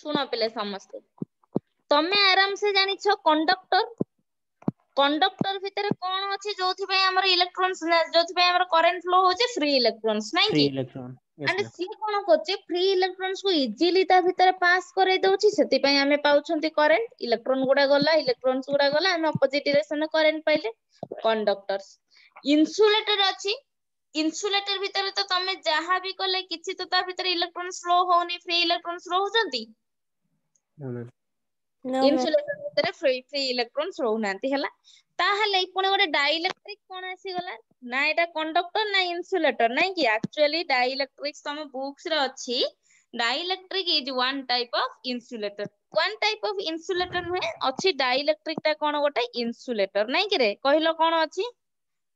सुन पिले समस्ते तमे आराम से जानिछ कंडक्टर भितर कोन अछि जोथि पे हमर इलेक्ट्रॉन्स जोथि पे हमर करंट फ्लो होचे फ्री इलेक्ट्रॉन्स नहीं फ्री की इलेक्ट्रॉन यस एंड मैम सी कोन करचे फ्री इलेक्ट्रॉन्स को इजीली ता भितर पास करे दउची सेति पे हमें पाउछंती करंट इलेक्ट्रॉन गुडा गला इलेक्ट्रॉन्स गुडा गला हम अपोजिट डायरेक्शन में करंट पाइले कंडक्टर्स इन्सुलेटर अछि इन्सुलेटर भितर तो तमे जहा भी कले किछि तो ता भितर इलेक्ट्रॉन्स फ्लो होनी फ्री इलेक्ट्रॉन्स फ्लो होजंती no ma'am No ma'am. Insulator भितर फ्री इलेक्ट्रॉन्स रहउनांती हला ताहले पुणे गोटे डाइलेक्ट्रिक कोन आसी गला ना एटा कंडक्टर ना इन्सुलेटर नहीं कि एक्चुअली डाइलेक्ट्रिक तम बुक्स रे अछि dielectric is one type of insulator one type of insulator नुहे अछि डाइलेक्ट्रिक ता कोन गोटे इंसुलेटर नहीं कि रे कहिलो कोन अछि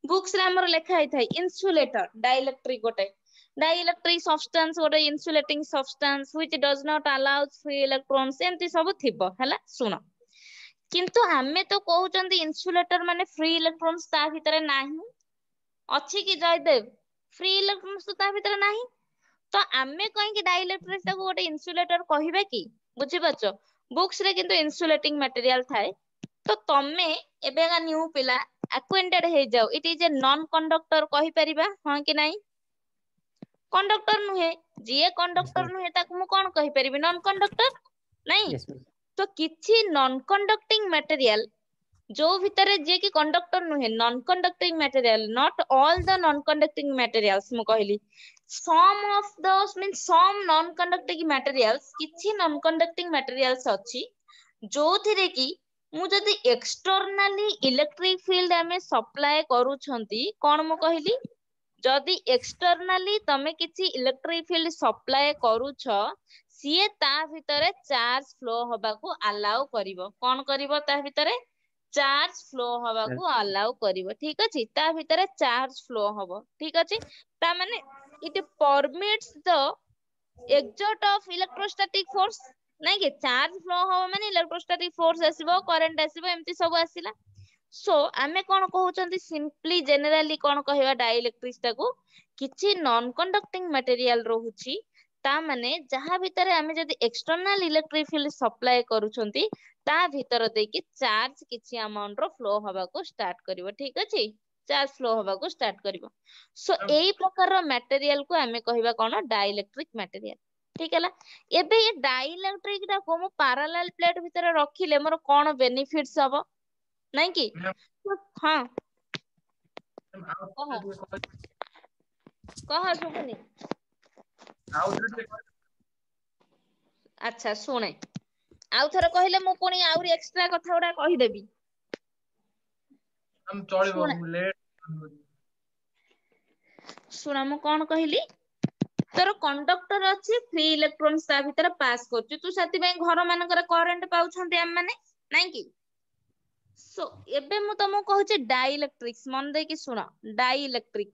बुक्स रे हमर लेखा आइ थाई इंसुलेटर डाइलेक्ट्रिक गोटे डाइलेक्ट्रिक सब्सटेंस गोटे insulating substance which does not allow free electrons एंती सब थिबो हला सुनो किंतु हमें तो कहउचंदी इंसुलेटर माने फ्री इलेक्ट्रॉन्स ता भितर नाही अछि कि जयदेव फ्री इलेक्ट्रॉन्स तो ता भितर नाही तो आमे कहीं कि डाइलेक्ट्रिक ता गोटे इंसुलेटर कहिबे कि बुझि पाछो बुक्स रे किंतु इंसुलेटिंग मटेरियल थाए तो तमे एबेगा न्यू पिला acquainted हे जाओ it is a non conductor कहि परिबा हां कि नाही कंडक्टर नुहे जे यस कंडक्टर मैम नुहे ताकू मु कोन कहि परिबी नॉन कंडक्टर नहीं यस मैम तो किछि नॉन कंडक्टिंग मटेरियल जो भितरे जे कि कंडक्टर नुहे non conducting material not all the non conducting materials मु कहली some of those means some non conducting materials किछि non conducting materials अछि जोथिरे कि मु जदि एक्सटर्नाली इलेक्ट्रिक फील्ड आमे सप्लाई करूछंती कोन मु कहली जदि एक्सटर्नाली तमे किछि इलेक्ट्रिक फील्ड सप्लाई करूछ सिए ता भितरे चार्ज फ्लो हबाकू अलाउ करिवो कोन करिवो ता भितरे चार्ज फ्लो हबाकू अलाउ करिवो ठीक अछि ता भितरे चार्ज फ्लो हबो ठीक अछि ता माने it permits the exert of electrostatic force नहीं कि चार्ज फ्लो हो माने इलेक्ट्रोस्टैटिक फोर्स आसीबो करंट आसीबो एम्ति सब आसीला सो आमे कोन कहउचंती सिंपली जनरली कोन कहबा डाइलेक्ट्रिक ताकू किछि नॉन कंडक्टिंग मटेरियल रहुछि ता माने जहा भितरे आमे जदि एक्सटर्नल इलेक्ट्रिक फील्ड सप्लाई करूछंती ता भितर देकी चार्ज किछि अमाउंट रो फ्लो हबा को स्टार्ट करिवो ठीक अछि चार्ज फ्लो हबा को स्टार्ट करिवो सो एई प्रकार रो मटेरियल को आमे कहबा कोन डाइलेक्ट्रिक मटेरियल ठीक हैला एबे ये डाइलेक्ट्रिक टा को मु पैरेलल प्लेट भितर रखिले मोर कोन बेनिफिट्स हबो नहीं कि हां कह कह सुबुनी अच्छा सुने आउ थरे कहले मु पुनी आउरी एक्स्ट्रा कथा उडा कहि देबी हम चलिबो सुने लेट सुना मु कोन कहली तोर कंडक्टर अछि फ्री इलेक्ट्रॉन्स ता भीतर पास करछु तू सती में घर मानकर करंट पाउछंती हम माने नहीं कि सो एबे मु तमु कहूची डाइलेक्ट्रिक्स मन दे कि सुनो डाइलेक्ट्रिक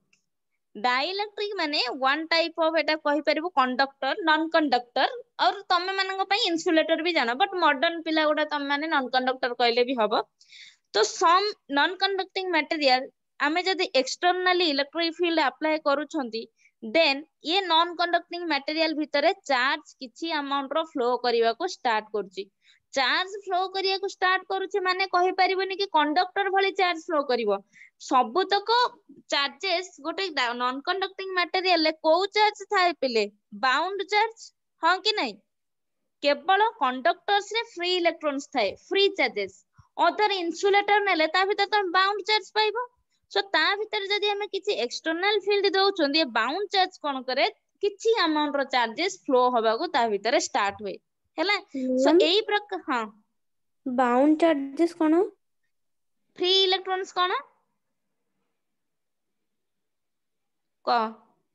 डाइलेक्ट्रिक माने वन टाइप ऑफ एटा कहि परिबो कंडक्टर नॉन कंडक्टर और तमे मानन पई इंसुलेटर भी जानो बट मॉडर्न पिला गुडा तमे माने नॉन कंडक्टर कहले भी हबो तो सम नॉन कंडक्टिंग मटेरियल आमे जदि एक्सटर्नली इलेक्ट्रिक फील्ड अप्लाई करूछंती देन ये नॉन कंडक्टिंग मटेरियल भितरे चार्ज किछि अमाउंट रो फ्लो करिवा को स्टार्ट करछि चार्ज फ्लो करिया को स्टार्ट करूछि माने कहि परिबोनी कि कंडक्टर भली चार्ज फ्लो करिवो सब तक चार्जेस गोटे नॉन कंडक्टिंग मटेरियल को चार्ज थाए पिले बाउंड चार्ज हां कि नहीं केवल कंडक्टर्स रे फ्री इलेक्ट्रॉन्स थाए फ्री चार्जेस अदर इन्सुलेटर नेले ता भीतर तो बाउंड चार्ज पाइबो सो ता भीतर जदि हमें किछि एक्सटर्नल फील्ड दउछन ये बाउंड चार्ज कोन करे किछि अमाउंट रो चार्जेस फ्लो होबा को ता भीतर स्टार्ट होए हैला सो Ma'am, एई प्रकार हां bound charges कौन? फ्री इलेक्ट्रॉन्स कोन क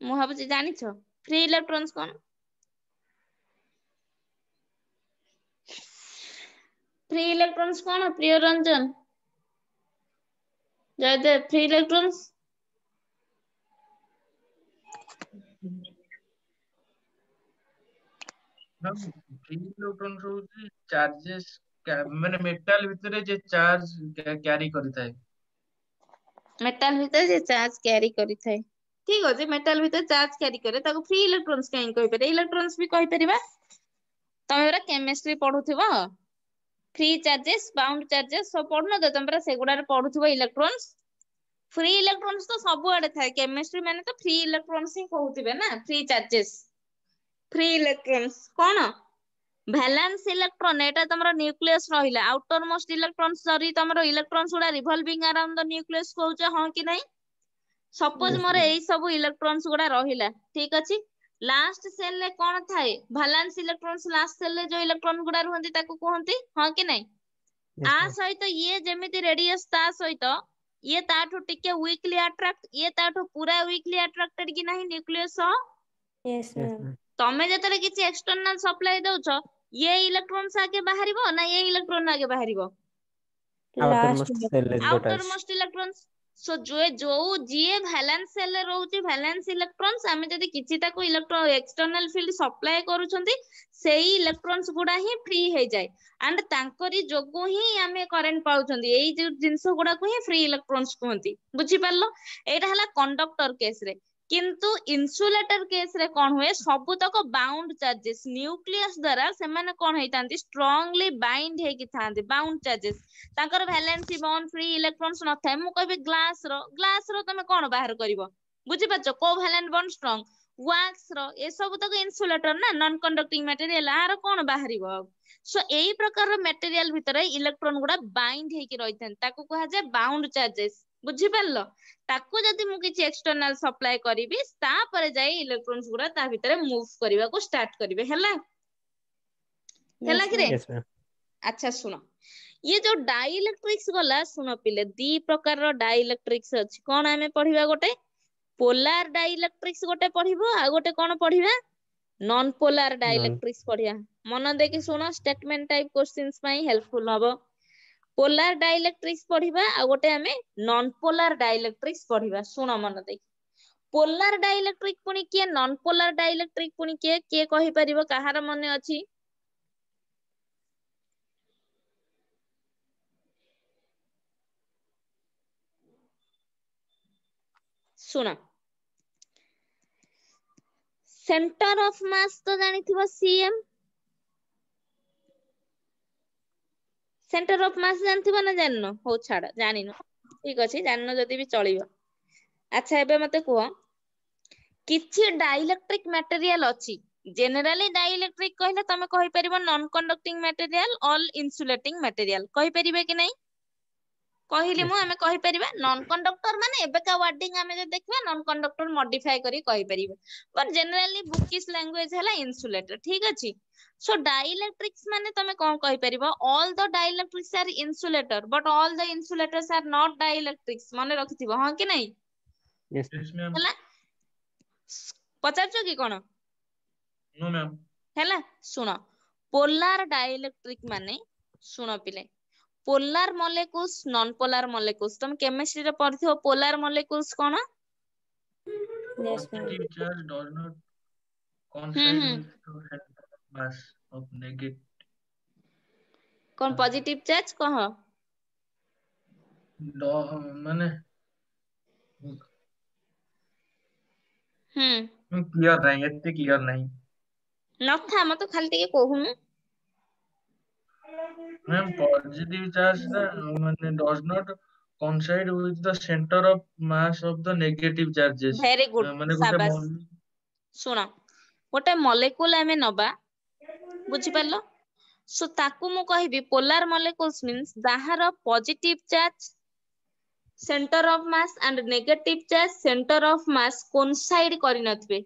मु भाबुची जानिछो फ्री इलेक्ट्रॉन्स कोन फ्री इलेक्ट्रॉन्स कोन प्रिय रंजन जयदेव फ्री इलेक्ट्रॉन्स हम फ्री इलेक्ट्रॉन रहुची चार्जेस माने मेटल भितरे जे चार्ज कैरी करिताय मेटल भीतर जे चार्ज कैरी करि थाए ठीक अछि मेटल भीतर चार्ज कैरी करे ताको फ्री इलेक्ट्रॉन्स कहीं कहि परे इलेक्ट्रॉन्स भी कहि परिबा ତମେ କେମିଷ୍ଟ୍ରି ପଢୁଥିବ फ्री चार्जेस बाउंड चार्जेस सब पढ़ुन तो तुम सेगुड़ा पढ़ुथिबो इलेक्ट्रॉन्स फ्री इलेक्ट्रॉन्स तो सब आड़े थाए केमिस्ट्री माने तो फ्री इलेक्ट्रॉन्स ही कहउथिबे ना फ्री चार्जेस फ्री इलेक्ट्रॉन्स कोन वैलेंस इलेक्ट्रॉन एटा तमरो न्यूक्लियस रहिला आउटर मोस्ट इलेक्ट्रॉन्स सरी तमरो इलेक्ट्रॉन्स गुडा रिवॉल्विंग अराउंड द न्यूक्लियस कहउछ हां कि नहीं सपोज Yes, मोर ma'am. एई सब इलेक्ट्रॉन्स गुडा रहिला ठीक अछि लास्ट सेल ले कोन थाए वैलेंस इलेक्ट्रॉन्स लास्ट सेल ले जो इलेक्ट्रॉन गुडा रहंती ताको कहंती हां कि नहीं Yes, आ ma'am. सहित ये जेमिति रेडियस ता सहित ये ताठू टिके वीकली अट्रैक्ट ये ताठू पूरा वीकली अट्रैक्टेड कि नहीं nucleus Yes, Yes, ma'am. ma'am. तमे जतरे किछि एक्सटर्नल सप्लाई दउछ ये इलेक्ट्रॉन्स आगे बाहरिबो ना ये इलेक्ट्रॉन आगे बाहरिबो Outermost Last cell is got outer as. Most electrons so जो जीए वैलेंस सेल रे रहउची वैलेंस इलेक्ट्रॉन्स आमे जदी किछि ताको इलेक्ट्रॉन एक्सटर्नल फील्ड सप्लाई करूछंती सेही इलेक्ट्रॉन्स गुडा ही फ्री हे जाय एंड तांकरी जोगु ही आमे करंट पाउछंती एई जो जिंस गुडा को ही फ्री इलेक्ट्रॉन्स कहंती बुझी पारलो एटा हला कंडक्टर केस रे किंतु इन्सुलेटर केस रे कोन हुए सबु तक बाउंड चार्जेस न्यूक्लियस द्वारा से माने कोन हेतांती स्ट्रांगली बाइंड हे कि थांती बाउंड चार्जेस तांकर वैलेंसी बॉन्ड फ्री इलेक्ट्रॉन्स न थाए मु कहबे ग्लास रो तमे कोन बाहर करिवो बुझी पाछो कोवैलेंट बॉन्ड स्ट्रांग वैक्स रो ए सब तक इन्सुलेटर ना नॉन कंडक्टिंग मटेरियल आर कोन बाहरिवो सो एई प्रकार रो मटेरियल भितरे इलेक्ट्रॉन गुडा बाइंड हे कि रहिथन ताको कहा जाय बाउंड चार्जेस बुझी पारलो ताको जदी मु किछि एक्सटर्नल सप्लाई करिवि ता परे जाय इलेक्ट्रॉन्स गुडा ता भितरे मूव करिवा को स्टार्ट करिवे हला Yes, कि रे ma'am. Yes, ma'am. अच्छा सुनो ये जो डाइइलेक्ट्रिक्स गला सुनो पिले दी प्रकार रो डाइइलेक्ट्रिक्स अछि कोन आमे पढिबा गोटे पोलार डाइइलेक्ट्रिक्स गोटे पढिबो आ गोटे कोन पढिबा नॉन पोलार Non. डाइइलेक्ट्रिक्स पढिया मन देखि सुनो स्टेटमेंट टाइप क्वेश्चंस पई हेल्पफुल हबो पोलार डाइइलेक्ट्रिक्स पढिबा आ गोटे आमे नॉन पोलार डाइइलेक्ट्रिक्स पढिबा सुनो मन देखि पोलार डाइइलेक्ट्रिक पुनी के नॉन पोलार डाइइलेक्ट्रिक पुनी के कहि परिबो कहार मने अछि सुना सेंटर ऑफ मास तो जानी थिबो सीएम सेंटर ऑफ मास जानथिबो ना जाननो हो छाड़ जानिनो ठीक अछि जाननो जदी भी चलिबो अच्छा एबे मते कुहो किछि डाइइलेक्ट्रिक मटेरियल अछि जनरली डाइइलेक्ट्रिक कहले तमे कहि परिबो non conducting material all insulating material कहि परिबे कि नहीं कहली Yes, मु ma'am. आमे कहि परिबा नॉन कंडक्टर माने एबेका वर्डिंग आमे जे देखबा नॉन कंडक्टर मॉडिफाई करी कहि परिबे पर जनरली बुकिश लैंग्वेज हला इंसुलेटर ठीक अछि सो डाइइलेक्ट्रिक्स माने तमे कोन कहि परिबो all the dielectrics are insulator but all the insulators are not dielectrics माने रखिथिबो हां कि नहीं Yes, ma'am. Yes, ma'am. हला पचारछो कि कोन No, ma'am. ହେଲା ଶୁଣ पोलार डाइइलेक्ट्रिक माने ଶୁଣ पिले polar molecules non polar molecules तुम केमिस्ट्री रे पढ़िथो पोलार मॉलिक्यूल्स कोन Yes, ma'am. Positive charge does not coincide hmm with the center of mass of negative. कोन पॉजिटिव चार्ज कह माने क्लियर नहीं एते क्लियर नहीं नथा मत खाली टिके कहूनु मैम पॉजिटिव चार्ज माने does not coincide with the center of mass of the negative charges very good माने गोटे शाबाश सुना गोटे मॉलिक्यूल आमे नबा बुझी पारलो सो ताकू मु कहबी पोलार मॉलिक्यूल्स मींस दाहार positive charge center of mass and negative charge center of mass coincide करि नथबे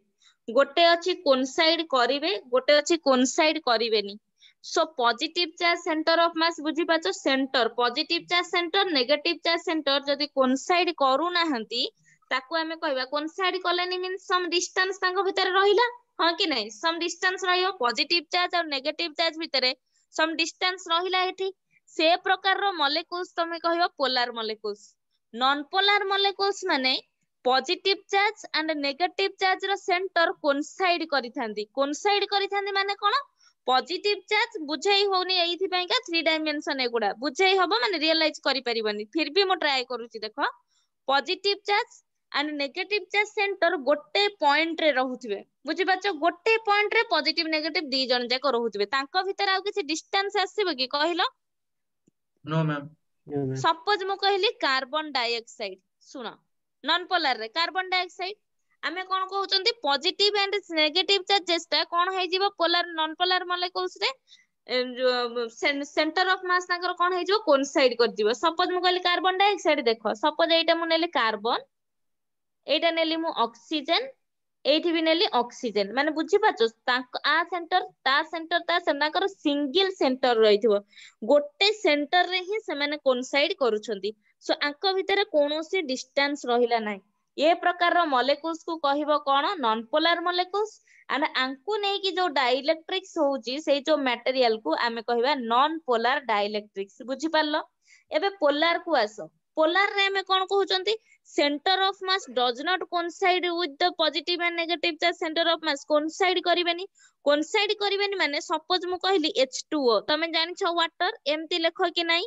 गोटे अछि कोइंसाइड करिवे गोटे अछि कोइंसाइड करिवेनी so positive charge center of mass बुझी पाछो center positive charge center negative charge center जदी कोइंसाइड करू नाहंती ताकू हमें कहबा कोइंसाइड कलेनी मींस सम डिस्टेंस तांको भितर रहिला हां कि नहीं सम डिस्टेंस रहियो पॉजिटिव चार्ज और नेगेटिव चार्ज भितरे सम डिस्टेंस रहिला एठी से प्रकार रो मॉलिक्यूल्स तमे कहबो polar molecules non polar molecules माने positive charge and negative charge रो सेंटर कोइंसाइड करिथांदी माने कोन पॉजिटिव चार्ज बुझाई होनी एथि पई का 3 डायमेंशन एगुडा बुझाई होबो माने रियलाइज करि परिबनी फिर भी मो ट्राई करूची देखो positive charge and negative charge centre गोटे पॉइंट रे रहुथिबे बुझी पाछ गोटे पॉइंट रे पॉजिटिव नेगेटिव दी जन जाक रहउतबे तांको भीतर आ किछि डिस्टेंस आसीबो कि कहिलो no ma'am No, ma'am. Suppose मु कहली कार्बन डाइऑक्साइड सुन नॉन पोलर रे कार्बन डाइऑक्साइड आमे कोन कहउचंती पॉजिटिव एंड नेगेटिव चार्जेस ता कोन हे जीवो पोलर नॉन पोलर मॉलिक्यूल्स रे सेंटर ऑफ मास ताकर कोन हे जीवो कोइंसाइड कर जीवो सपोज मु कहली कार्बन डाइऑक्साइड देखो सपोज एटा मु नेली कार्बन एटा नेली मु ऑक्सीजन एठी भी नेली ऑक्सीजन माने बुझी पाछो आ सेंटर ता सेंटर सिंगल सेंटर रहिथिबो गोटे सेंटर रे ही से माने कोइंसाइड करूछंती सो आंको भितर कोनोसी डिस्टेंस रहिला नै ए प्रकार रो मॉलिक्यूल्स को कहबो कोन नॉन पोलर मॉलिक्यूल्स एंड आंको नै कि जो डाइइलेक्ट्रिक्स होउची सेई जो मटेरियल को आमे कहबा नॉन पोलर डाइइलेक्ट्रिक्स बुझी पारलो एबे पोलर को आसो पोलर रे आमे कोन कहउचंती center of mass does not coincide with the positive and negative charge center of mass coincide करिबेनी माने सपोज मु कहली H2O तमे जानि छ वाटर एम्ति लेखो कि नाही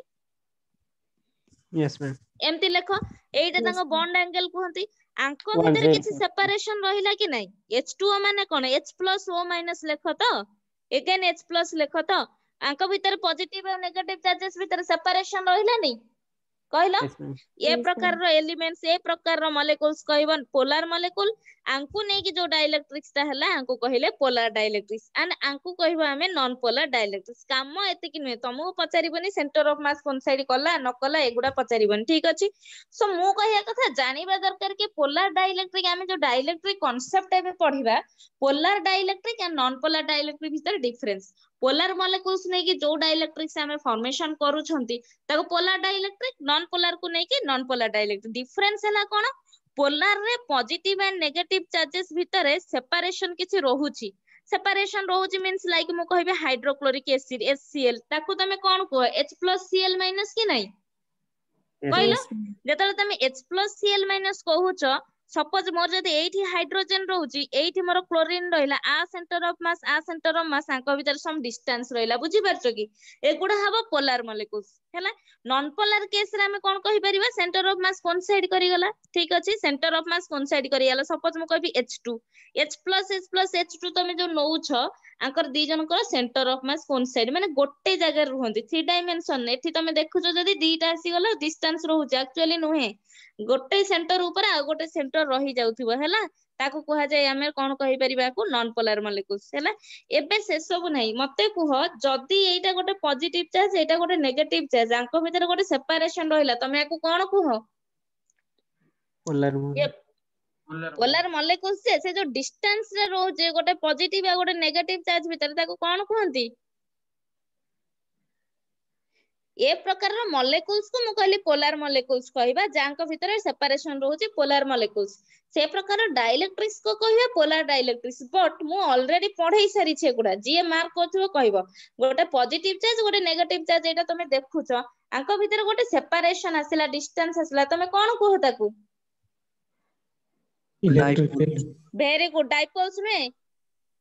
Yes, ma'am. एम्ति लेखो एइटा Yes, तांको ma'am. बॉन्ड एंगल कहंती आंको One भितर ray. किछि सेपरेशन रहिला कि नाही H2O माने कोन H+O- लेखो तो अगेन H+ लेखो तो आंको भितर पॉजिटिव और नेगेटिव चार्जेस भितर सेपरेशन रहिला नहीं कहलो Yes, ma'am. ए Yes, प्रकार ma'am. रो एलिमेंट्स ए प्रकार रो मॉलिक्यूल्स कहबन पोलर मॉलिक्यूल आंकु नै कि जो डाइइलेक्ट्रिक्स ता हला आंकु कहिले पोलर डाइइलेक्ट्रिक्स एंड आंकु कहबो हमें नॉन पोलर डाइइलेक्ट्रिक्स काम एते कि नै तमु पचारिबनी सेंटर ऑफ मास कोइंसाइड कला न कला एगुडा पचारिबनी ठीक अछि सो मु कहिया कथा जानिबा दरकार कि पोलर डाइइलेक्ट्रिक हमें जो डाइइलेक्ट्रिक कांसेप्ट एबे पढिबा polar dielectric and non polar dielectric भीतर डिफरेंस पोलर मॉलिक्यूल्स नै कि जो डाइइलेक्ट्रिक्स हमें फॉर्मेशन करूछंती ताको पोलर डाइइलेक्ट्रिक नॉन पोलर को नै कि नॉन पोलर डाइइलेक्ट्रिक डिफरेंस हला कोन पोलर रे पॉजिटिव एंड नेगेटिव चार्जेस भीतर सेपरेशन किछि रहूची सेपरेशन रहूची मींस लाइक मु कहबे हाइड्रोक्लोरिक एसिड HCl ताको तमे कोन को H+Cl- कि नै Yes, कहलो Yes, ma'am. जेतले तमे H+Cl- कहूछ सपोज मोर जदि एठी हाइड्रोजन रहूची एठी मोर क्लोरीन रहिला आ सेंटर ऑफ मास आंको भीतर सम डिस्टेंस रहिला बुझी पारछो कि एगुडा हबो पोलर मॉलिक्यूल्स हैला नॉन पोलर केस रे हमें कोन कहि परिबा सेंटर ऑफ मास कोइंसाइड करि गला ठीक अछि सेंटर ऑफ मास कोइंसाइड करि गला सपोज मु कहबी H2 H+H+H2 तमे जो नौछ आंकर दी जनकर सेंटर ऑफ मास कोइंसाइड माने गोटे जगह रहंती 3 डायमेंशन एठी तमे देखुछो जदि दीटा आसी गला डिस्टेंस रहूची एक्चुअली नुहे गोटे सेंटर ऊपर आ गोटे सेंटर रही जाउथिबो हैला ताको कहा जाय हमें कोन कहि परिबा को नॉन पोलर मॉलिक्यूल्स हैला एबे से सब नै मते कुह जदि एटा गोटे पॉजिटिव चार्ज एटा गोटे नेगेटिव चार्ज आंको भीतर गोटे सेपरेशन रहिला तमे याको कोन कुह polar. ये पोलर मॉलिक्यूल्स से जो डिस्टेंस रे रोजे गोटे पॉजिटिव आ गोटे नेगेटिव चार्ज भीतर ताको कोन कहंती ए प्रकार मॉलिक्यूल्स को मु कहली पोलर मॉलिक्यूल्स कहबा जांको भीतर सेपरेशन रहउची पोलर मॉलिक्यूल्स से प्रकार डाइइलेक्ट्रिक्स को कहबा पोलर डाइइलेक्ट्रिक्स बट मु ऑलरेडी पढाई सारी छे गुडा जे मार्क करथबो कहबो गोटे पॉजिटिव चार्ज गोटे नेगेटिव चार्ज एटा तमे देखुछो आंको भीतर गोटे सेपरेशन आसिला डिस्टेंस आसिला तमे कोन कहो ताकू Electric field. Very good dipoles में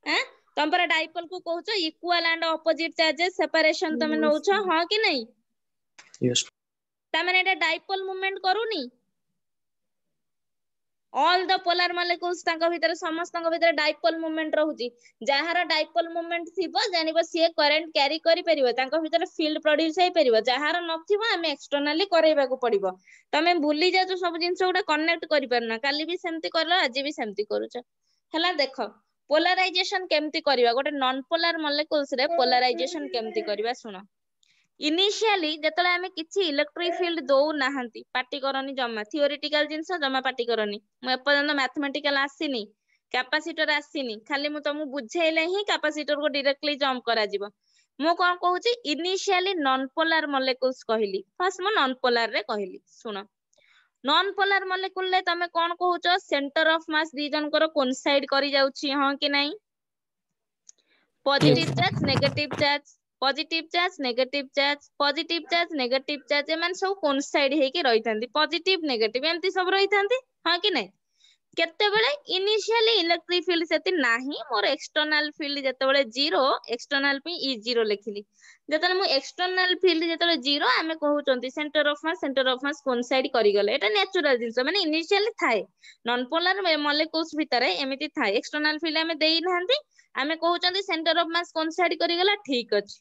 हैं तम पर डाइपोल को कहउछो equal and opposite charges separation तमे नउछो हां कि नहीं Yes. ता माने एटा डाइपोल मूवमेंट करूनी ऑल द पोलर मॉलिक्यूल्स तांको भीतर समस्त भीतर डाइपोल मूवमेंट रहउची जहार डाइपोल मूवमेंट थिबो जानिबो सी करंट कैरी करि परिबो तांको भीतर फील्ड प्रोड्यूस होई परिबो जहार नथिबो हमें एक्सटर्नली करैबा को पड़िबो तमे भूली जा जो सब जिंस उडा कनेक्ट करि परना काली भी सेमति करलो आज भी सेमति करूछ हला देखो पोलराइजेशन केमति करबा गोटे नॉन पोलर मॉलिक्यूल्स रे पोलराइजेशन केमति करबा सुनो इनिशियली जेतले हमें किछि इलेक्ट्रिक फील्ड दो नाहंती पार्टी करनी जम्मा थियोरेटिकल जिंस जम्मा पार्टी करनी मु एपर्यंत मैथमेटिकल आसीनी कैपेसिटर आसीनी खाली मु तुमु बुझेइले ही कैपेसिटर को डायरेक्टली जंप करा जिवो मु कोन कहूची इनिशियली नॉन पोलर मॉलिक्यूल्स कहली फर्स्ट मु नॉन पोलर रे कहली सुनो नॉन पोलर मॉलिक्यूल ले तमे कोन कहूचो सेंटर ऑफ मास दी जनकर कोइंसाइड करि जाउची हां कि नहीं positive charge negative charge positive charge negative charge positive charge negative charge एमन सब कोइंसाइड हे के रहिथांती पॉजिटिव नेगेटिव एमती सब रहिथांती हां कि नहीं केतेबेले इनिशियली इलेक्ट्रिक फील्ड सेति नाही मोर एक्सटर्नल फील्ड जेतेबेले 0 एक्सटर्नल पे ई 0 लिखिली जेतेबेले मु एक्सटर्नल फील्ड जेतेबेले 0 आमे कहउचंती सेंटर ऑफ मास कोइंसाइड करि गले एटा नेचुरल जिंस माने इनिशियली थाए नॉन पोलर मॉलिक्यूल्स भितरे एमिति थाए एक्सटर्नल फील्ड आमे देई नाहंती आमे कहउचंती सेंटर ऑफ मास कोइंसाइड करि गला ठीक अछि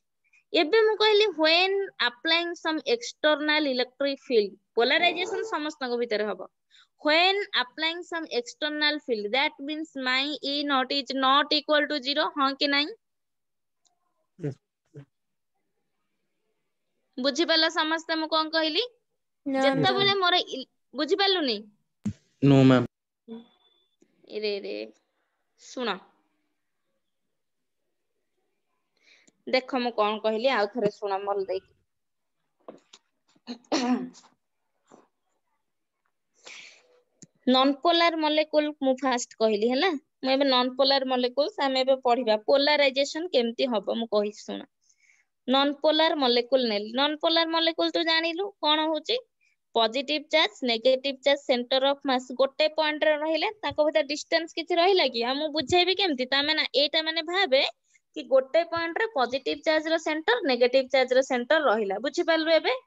एबे मु कहली when applying some external electric field polarisation समस्त को भितरे हबो when applying some external field that means my E naught is not equal to 0 हाँ कि नहीं Yes. बुझी पाला समस्ते मु कौन कहली No, जेता ma'am. बेले मोर बुझी पालु नहीं No, ma'am. रे रे सुनो देखो मु कौन कहली आउ थरे सुनो मोल देख नॉन पोलर मॉलिक्यूल मु फास्ट कहली हैला मु एबे नॉन पोलर मॉलिक्यूल्स हम एबे पढिबा पोलराइजेशन केमती हबो मु कहि सुनो नॉन पोलर मॉलिक्यूल नेली नॉन पोलर मॉलिक्यूल तो जानिलु कोन होची positive charge negative charge center of मास गोटे पॉइंट रे रहिले ताको भीतर डिस्टेंस किछि रहिला कि हम बुझेबी केमती ता माने एटा माने भाबे कि गोटे पॉइंट रे पॉजिटिव चार्ज रो सेंटर नेगेटिव चार्ज रो सेंटर रहिला बुझि पालु एबे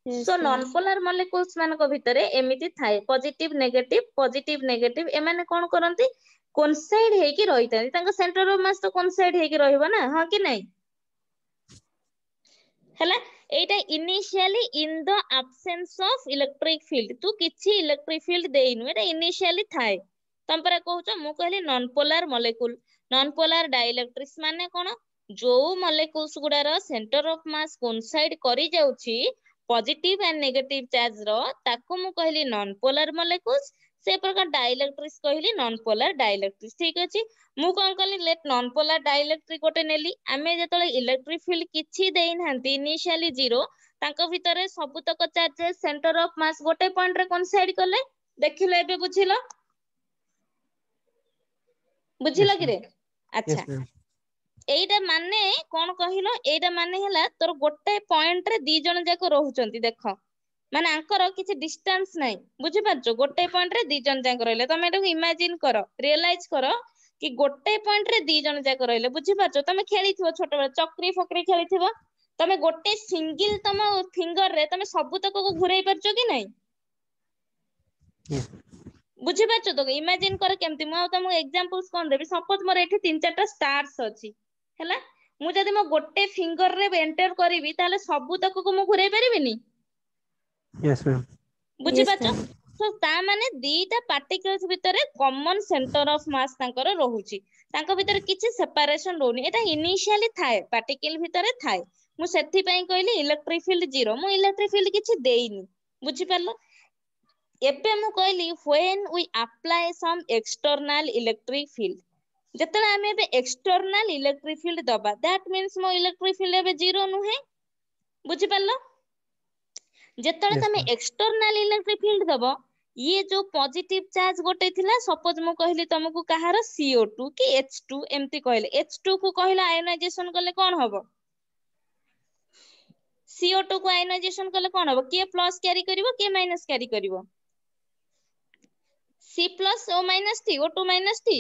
Yes, सो ma'am. नॉन पोलर मॉलिक्यूल्स मानको भितरे एमिति थाए पॉजिटिव नेगेटिव एमाने कोन करंती कोइंसाइड हेकी रहितानी तांको सेंटर ऑफ मास तो कोइंसाइड हेकी रहिबो ना हां कि नहीं हैला एटा initially in the absence of electric field तू किछि इलेक्ट्रिक फील्ड देइनु एटा इनिशियली थाए तम परे कहउछ मु कहली नॉन पोलर डाइइलेक्ट्रिक्स माने कोन जो मॉलिक्यूल्स गुडार सेंटर ऑफ मास कोइंसाइड करि जाउछि पॉजिटिव एंड नेगेटिव चार्ज रो ताको मु कहली नॉन पोलर मॉलिक्यूल्स से प्रकार डाइइलेक्ट्रिक्स कहली नॉन पोलर डाइइलेक्ट्रिक्स ठीक अछि मु कोन कहली लेट नॉन पोलर डाइइलेक्ट्रिक गोटे नेली आमे जेतले इलेक्ट्रिक फील्ड किछि देइ नांती इनिशियली 0 तांको भितरे सबुतक चार्जेस सेंटर ऑफ मास गोटे पॉइंट रे कोइंसाइड करले देखिलो एबे बुझिलो बुझिलो Yes, कि रे अच्छा Yes, ma'am. एइटा माने कोन कहिलो एइटा माने हला तोर गोटे पॉइंट रे दी जण जाको रहउचंती देखो माने आंकर किछि डिस्टेंस नाही बुझि पाछो गोटे पॉइंट रे दी जण जाको रहले तमे एटाको इमेजिन करो रियलाइज करो कि गोटे पॉइंट रे दी जण जाको रहले बुझि पाछो तमे खेलिथिबो छोट बेला चक्री फक्री खेलिथिबो तमे गोटे सिंगल तम फिंगर रे तमे सब तक को घुराई परछो कि नाही Yes. बुझि पाछो तो इमेजिन कर केमती मु तुमको एग्जांपल्स कोन देबी सपोज मोर एठी 3-4टा स्टार्स अछि हैला मु जदी मो गोटे फिंगर रे एंटर करबी ताले सब तक को मु घुराई परिबिनी Yes, ma'am. बुझि Yes, पाछो ma'am. तो ता माने दीटा पार्टिकल्स भितरे कॉमन सेंटर ऑफ मास तांकर रहउची तांको भितरे किछि सेपरेशन रहउनी एटा इनिशियली थाए पार्टिकल भितरे थाए मु सेथि पई कहली इलेक्ट्रिक फील्ड 0 मु इलेक्ट्रिक फील्ड किछि देइनी बुझि पालो एबे मु कहली when we apply some external electric field जेतले आमे एबे एक्सटर्नल इलेक्ट्रिक फील्ड दबा दैट मींस मो इलेक्ट्रिक फील्ड एबे 0 नुहे बुझि पालो जेतले Yes, तमे ma'am. एक्सटर्नल इलेक्ट्रिक फील्ड दबो ये जो पॉजिटिव चार्ज गोटे थिला सपोज मु कहली तुमको कहार CO2 कि H2 एमती कहले H2 को कहला आयोनाइजेशन करले कोन हबो CO2 को आयोनाइजेशन करले कोन हबो के प्लस कैरी करिवो के माइनस कैरी करिवो C plus O minus T O2 minus T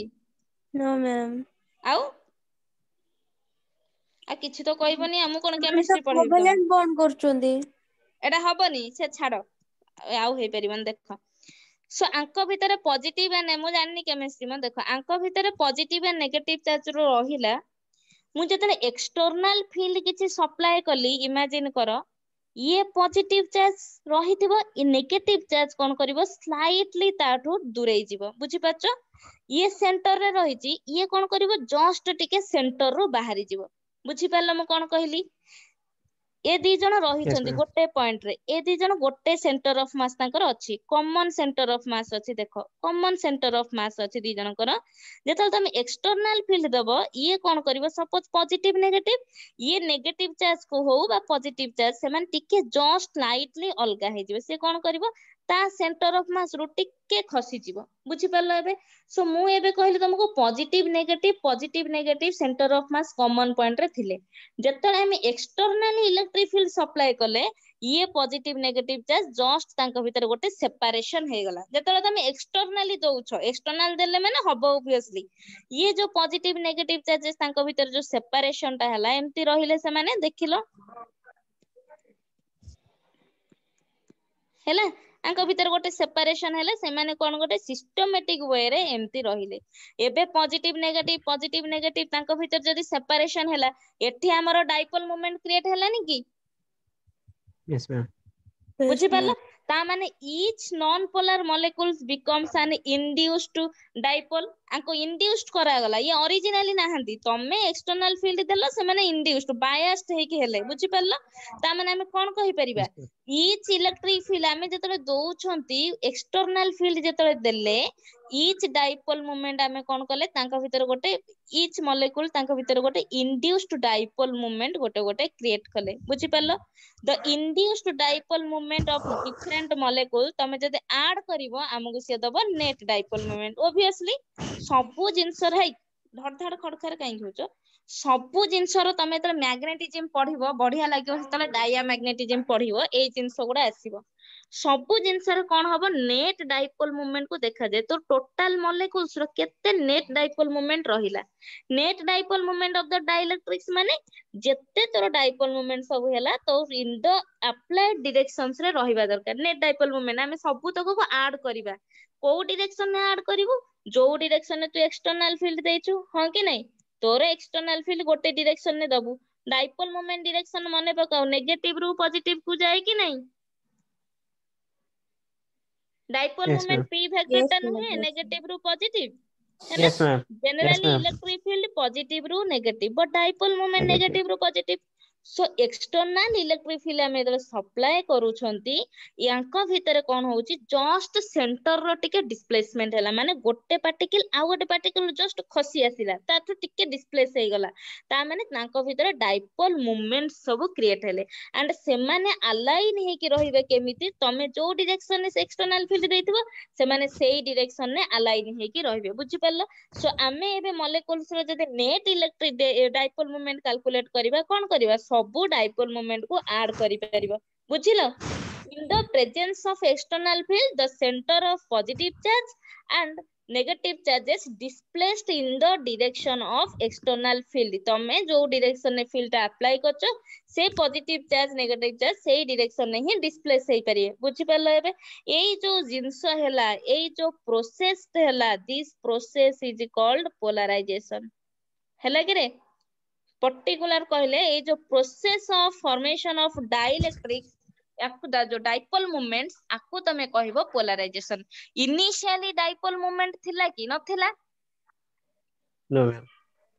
No, ma'am. आउ आ किछि तो कहबनी हमु कोन ସେମାନେ केमिस्ट्री ତ पढेबो covalent bond କରୁଛନ୍ତି। एटा हबनी से छाड़ो आउ हे परिबन देखो सो आंको भितरे पॉजिटिव एंड मु जाननी केमिस्ट्री म देखो आंको भितरे पॉजिटिव एंड नेगेटिव चार्ज रो रहिला मु जतले एक्सटर्नल फील्ड किछि सप्लाई कली इमेजिन करो ये पॉजिटिव चार्ज रहिथिबो इ नेगेटिव चार्ज कोन करिवो स्लाइटली ताठू दूरेई जिवो बुझि पाछो ये सेंटर रे रहिची ये कोन करिवो जस्ट टिके सेंटर रो बाहरी जिवो बुझि पालो मु कोन कहली ए दी जण Yes, रहिचंदी ma'am. गोटे पॉइंट रे ए दी जण गोटे सेंटर ऑफ मास तांकर अछि कॉमन सेंटर ऑफ मास अछि देखो कॉमन सेंटर ऑफ मास अछि दी जणकर जेतल तमे एक्सटर्नल फील्ड दबो ये कोन करिवो सपोज पॉजिटिव नेगेटिव ये नेगेटिव चार्ज को हो बा पॉजिटिव चार्ज सेमान टिके जस्ट स्लाइटली अलगा हे जिवो से कोन करिवो ता सेंटर ऑफ मास रो टिके खसी जिवो बुझि पालो एबे सो मु एबे कहली तुमको positive negative centre of mass common point रे थिले जेतले हम एक्सटर्नली इलेक्ट्रिक फील्ड सप्लाई कले ये पॉजिटिव नेगेटिव चार्ज जस्ट तांको भीतर गोटे सेपरेशन हे गला जेतले तमे एक्सटर्नली दउछो एक्सटर्नल देले माने हबो ऑब्वियसली ये जो पॉजिटिव नेगेटिव चार्जेस तांको भीतर जो सेपरेशन ता हला एम्ति रहिले से माने देखिलो हैला आंको भीतर गोटे सेपरेशन हेले से माने कोन गोटे सिस्टमैटिक वे रे एम्ति रहिले एबे पॉजिटिव नेगेटिव तांको भीतर जदी सेपरेशन हेला एठी हमरो डाइपोल मोमेंट क्रिएट हेलानी की Yes, ma'am. बुझी पारला ता माने each non polar molecules becomes an induced dipole आंको इंड्यूस्ड करा गला ये ओरिजिनली नाहंती तमे एक्सटर्नल फील्ड देलो से माने इंड्यूस्ड बायस्ड हे कि हेले बुझी पारला ता माने हम कोन कहि परिबा Yes, ma'am. each electric field आमे जतले दउछंती एक्सटर्नल फील्ड जतले देले each dipole moment आमे कोन कले तांका भीतर गोटे each molecule तांका भीतर गोटे induced dipole moment गोटे क्रिएट कले बुझी पारलो the induced dipole moment of different molecule तमे जदे ऐड करिवो हमगु से दबो नेट dipole moment obviously सबु जिंसर है धड़ धड़ खड़खर काई होचो सबु जिंसर तमे त मैग्नेटिज्म पढिबो बढ़िया लागियो तले डायमैग्नेटिज्म पढिबो ए जिंस गुडा आसीबो सबु जिंसर कोन हबो नेट डाइपोल मोमेंट को देखा जाय तो टोटल मॉलिक्यूल्स रो केते नेट डाइपोल मोमेंट रहिला net dipole moment of the dielectrics माने जेते तोर डाइपोल मोमेंट सब हैला तो इन द अप्लाइड डायरेक्शंस रे रहिबा दरकार नेट डाइपोल मोमेंट हमें सबु तक को ऐड करिबा को डायरेक्शन में ऐड करिवो जो डायरेक्शन में तू एक्सटर्नल फील्ड देचू हां कि नहीं तोर एक्सटर्नल फील्ड गोटे डायरेक्शन में दबु डाइपोल मोमेंट डायरेक्शन मने पकाओ नेगेटिव रु पॉजिटिव को जाए कि नहीं dipole Yes, moment ma'am. P vector Yes, टा ma'am. नुहे Yes, नेगेटिव रु पॉजिटिव है Yes, ma'am. Yes, generally ma'am. Electric field positive रु negative but dipole moment Negative. Negative रु positive so external electric field हमें जब सप्लाई करूछंती यांका भीतर कोन होउची जस्ट सेंटर रो टिके डिस्प्लेसमेंट हैला माने गोटे पार्टिकल आ गोटे पार्टिकल जस्ट खसी आसिला ताथु टिके डिस्प्लेस हे गला ता माने तांको भीतर डाइपोल मोमेंट सब क्रिएट हेले एंड से माने अलाइन हे कि रहिबे केमिति तमे जो डायरेक्शन से एक्सटर्नल फील्ड देथिबो से माने सेही डायरेक्शन ने अलाइन हे कि रहिबे बुझि पारलो सो आमे एबे मॉलिक्यूल्स रो जदि net electric dipole moment calculate करिबा कोन करिबा सबु डाइपोल मोमेंट को ऐड करि परिबा बुझिलो in the presence of external field the center of positive charge and negative charges displaced in the direction of external field तमे जो डायरेक्शन ने field apply करछो से positive charge negative charge सेही direction ने ही displace हेई परिए बुझि पारलो एबे एई जो जिंस हैला एई जो प्रोसेस हैला this process is called polarization हैला कि रे पर्टिकुलर कहले ए जो process of formation of dielectric याकु जो डाइपोल मोमेंट्स आकु तमे कहबो पोलराइजेशन इनिशियली डाइपोल मोमेंट थिला कि नथिला No, ma'am.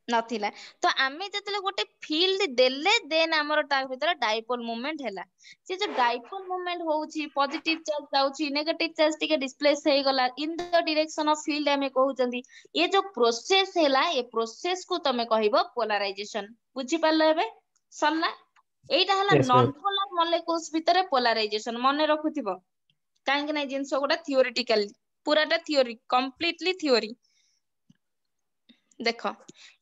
नथिला तो आमे जतले गोटे फील्ड देले देन हमर ता भीतर डाइपोल मोमेंट हैला से जो डाइपोल मोमेंट होउची पॉजिटिव चार्ज जाउची नेगेटिव चार्ज टिके डिस्प्लेस हे गला इन द डायरेक्शन ऑफ फील्ड हमें कहउचंदी ये जो प्रोसेस हैला ये प्रोसेस को तमे कहबो पोलराइजेशन बुझी पारलो एबे सल्ला एटा हला Yes, non ma'am. Polar molecules भीतर पोलराइजेशन मने रखुथिबो काहे कि नै जिंस गोटा थियोरेटिकल पूराटा थियोरी कंप्लीटली थियोरी देखो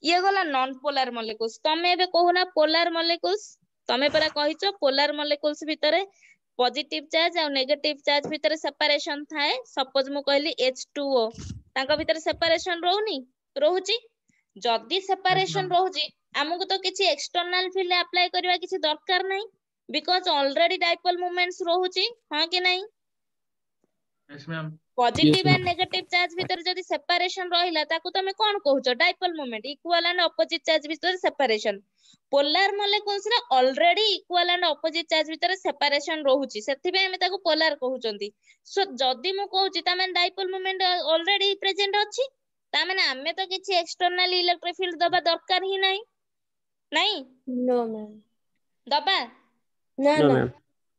ये गला नॉन पोलर मॉलिक्यूल्स तमे एबे कहूना पोलर मॉलिक्यूल्स तमे परा कहिचो पोलर मॉलिक्यूल्स भीतर पॉजिटिव चार्ज और नेगेटिव चार्ज भीतर सेपरेशन थाए सपोज मु कहली H2O तांका भीतर सेपरेशन रहउनी रहउची जदी सेपरेशन ma'am. रहउची हमकु तो किछि एक्सटर्नल फील्ड अप्लाई करबा किछि दरकार नै बिकॉज़ ऑलरेडी डाइपोल मोमेंट्स रहउची हां कि नै Yes, ma'am. Positive ma'am. And negative charge भीतर जदी सेपरेशन रहिला ताकू तमे कोन कहउचो dipole moment equal and opposite charge भीतर सेपरेशन पोलर मॉलिक्यूल्स रे already equal and opposite charge भीतर सेपरेशन रहउची सेथि बे हम ताकू पोलर कहउचंती सो जदी मु कहउची ता माने डाइपोल मोमेंट ऑलरेडी प्रेजेंट अछि ता माने हमें तो किछि एक्सटर्नल इलेक्ट्रिक फील्ड दबा दरकार ही नै नै No, ma'am. दबा No, No, no. ma'am.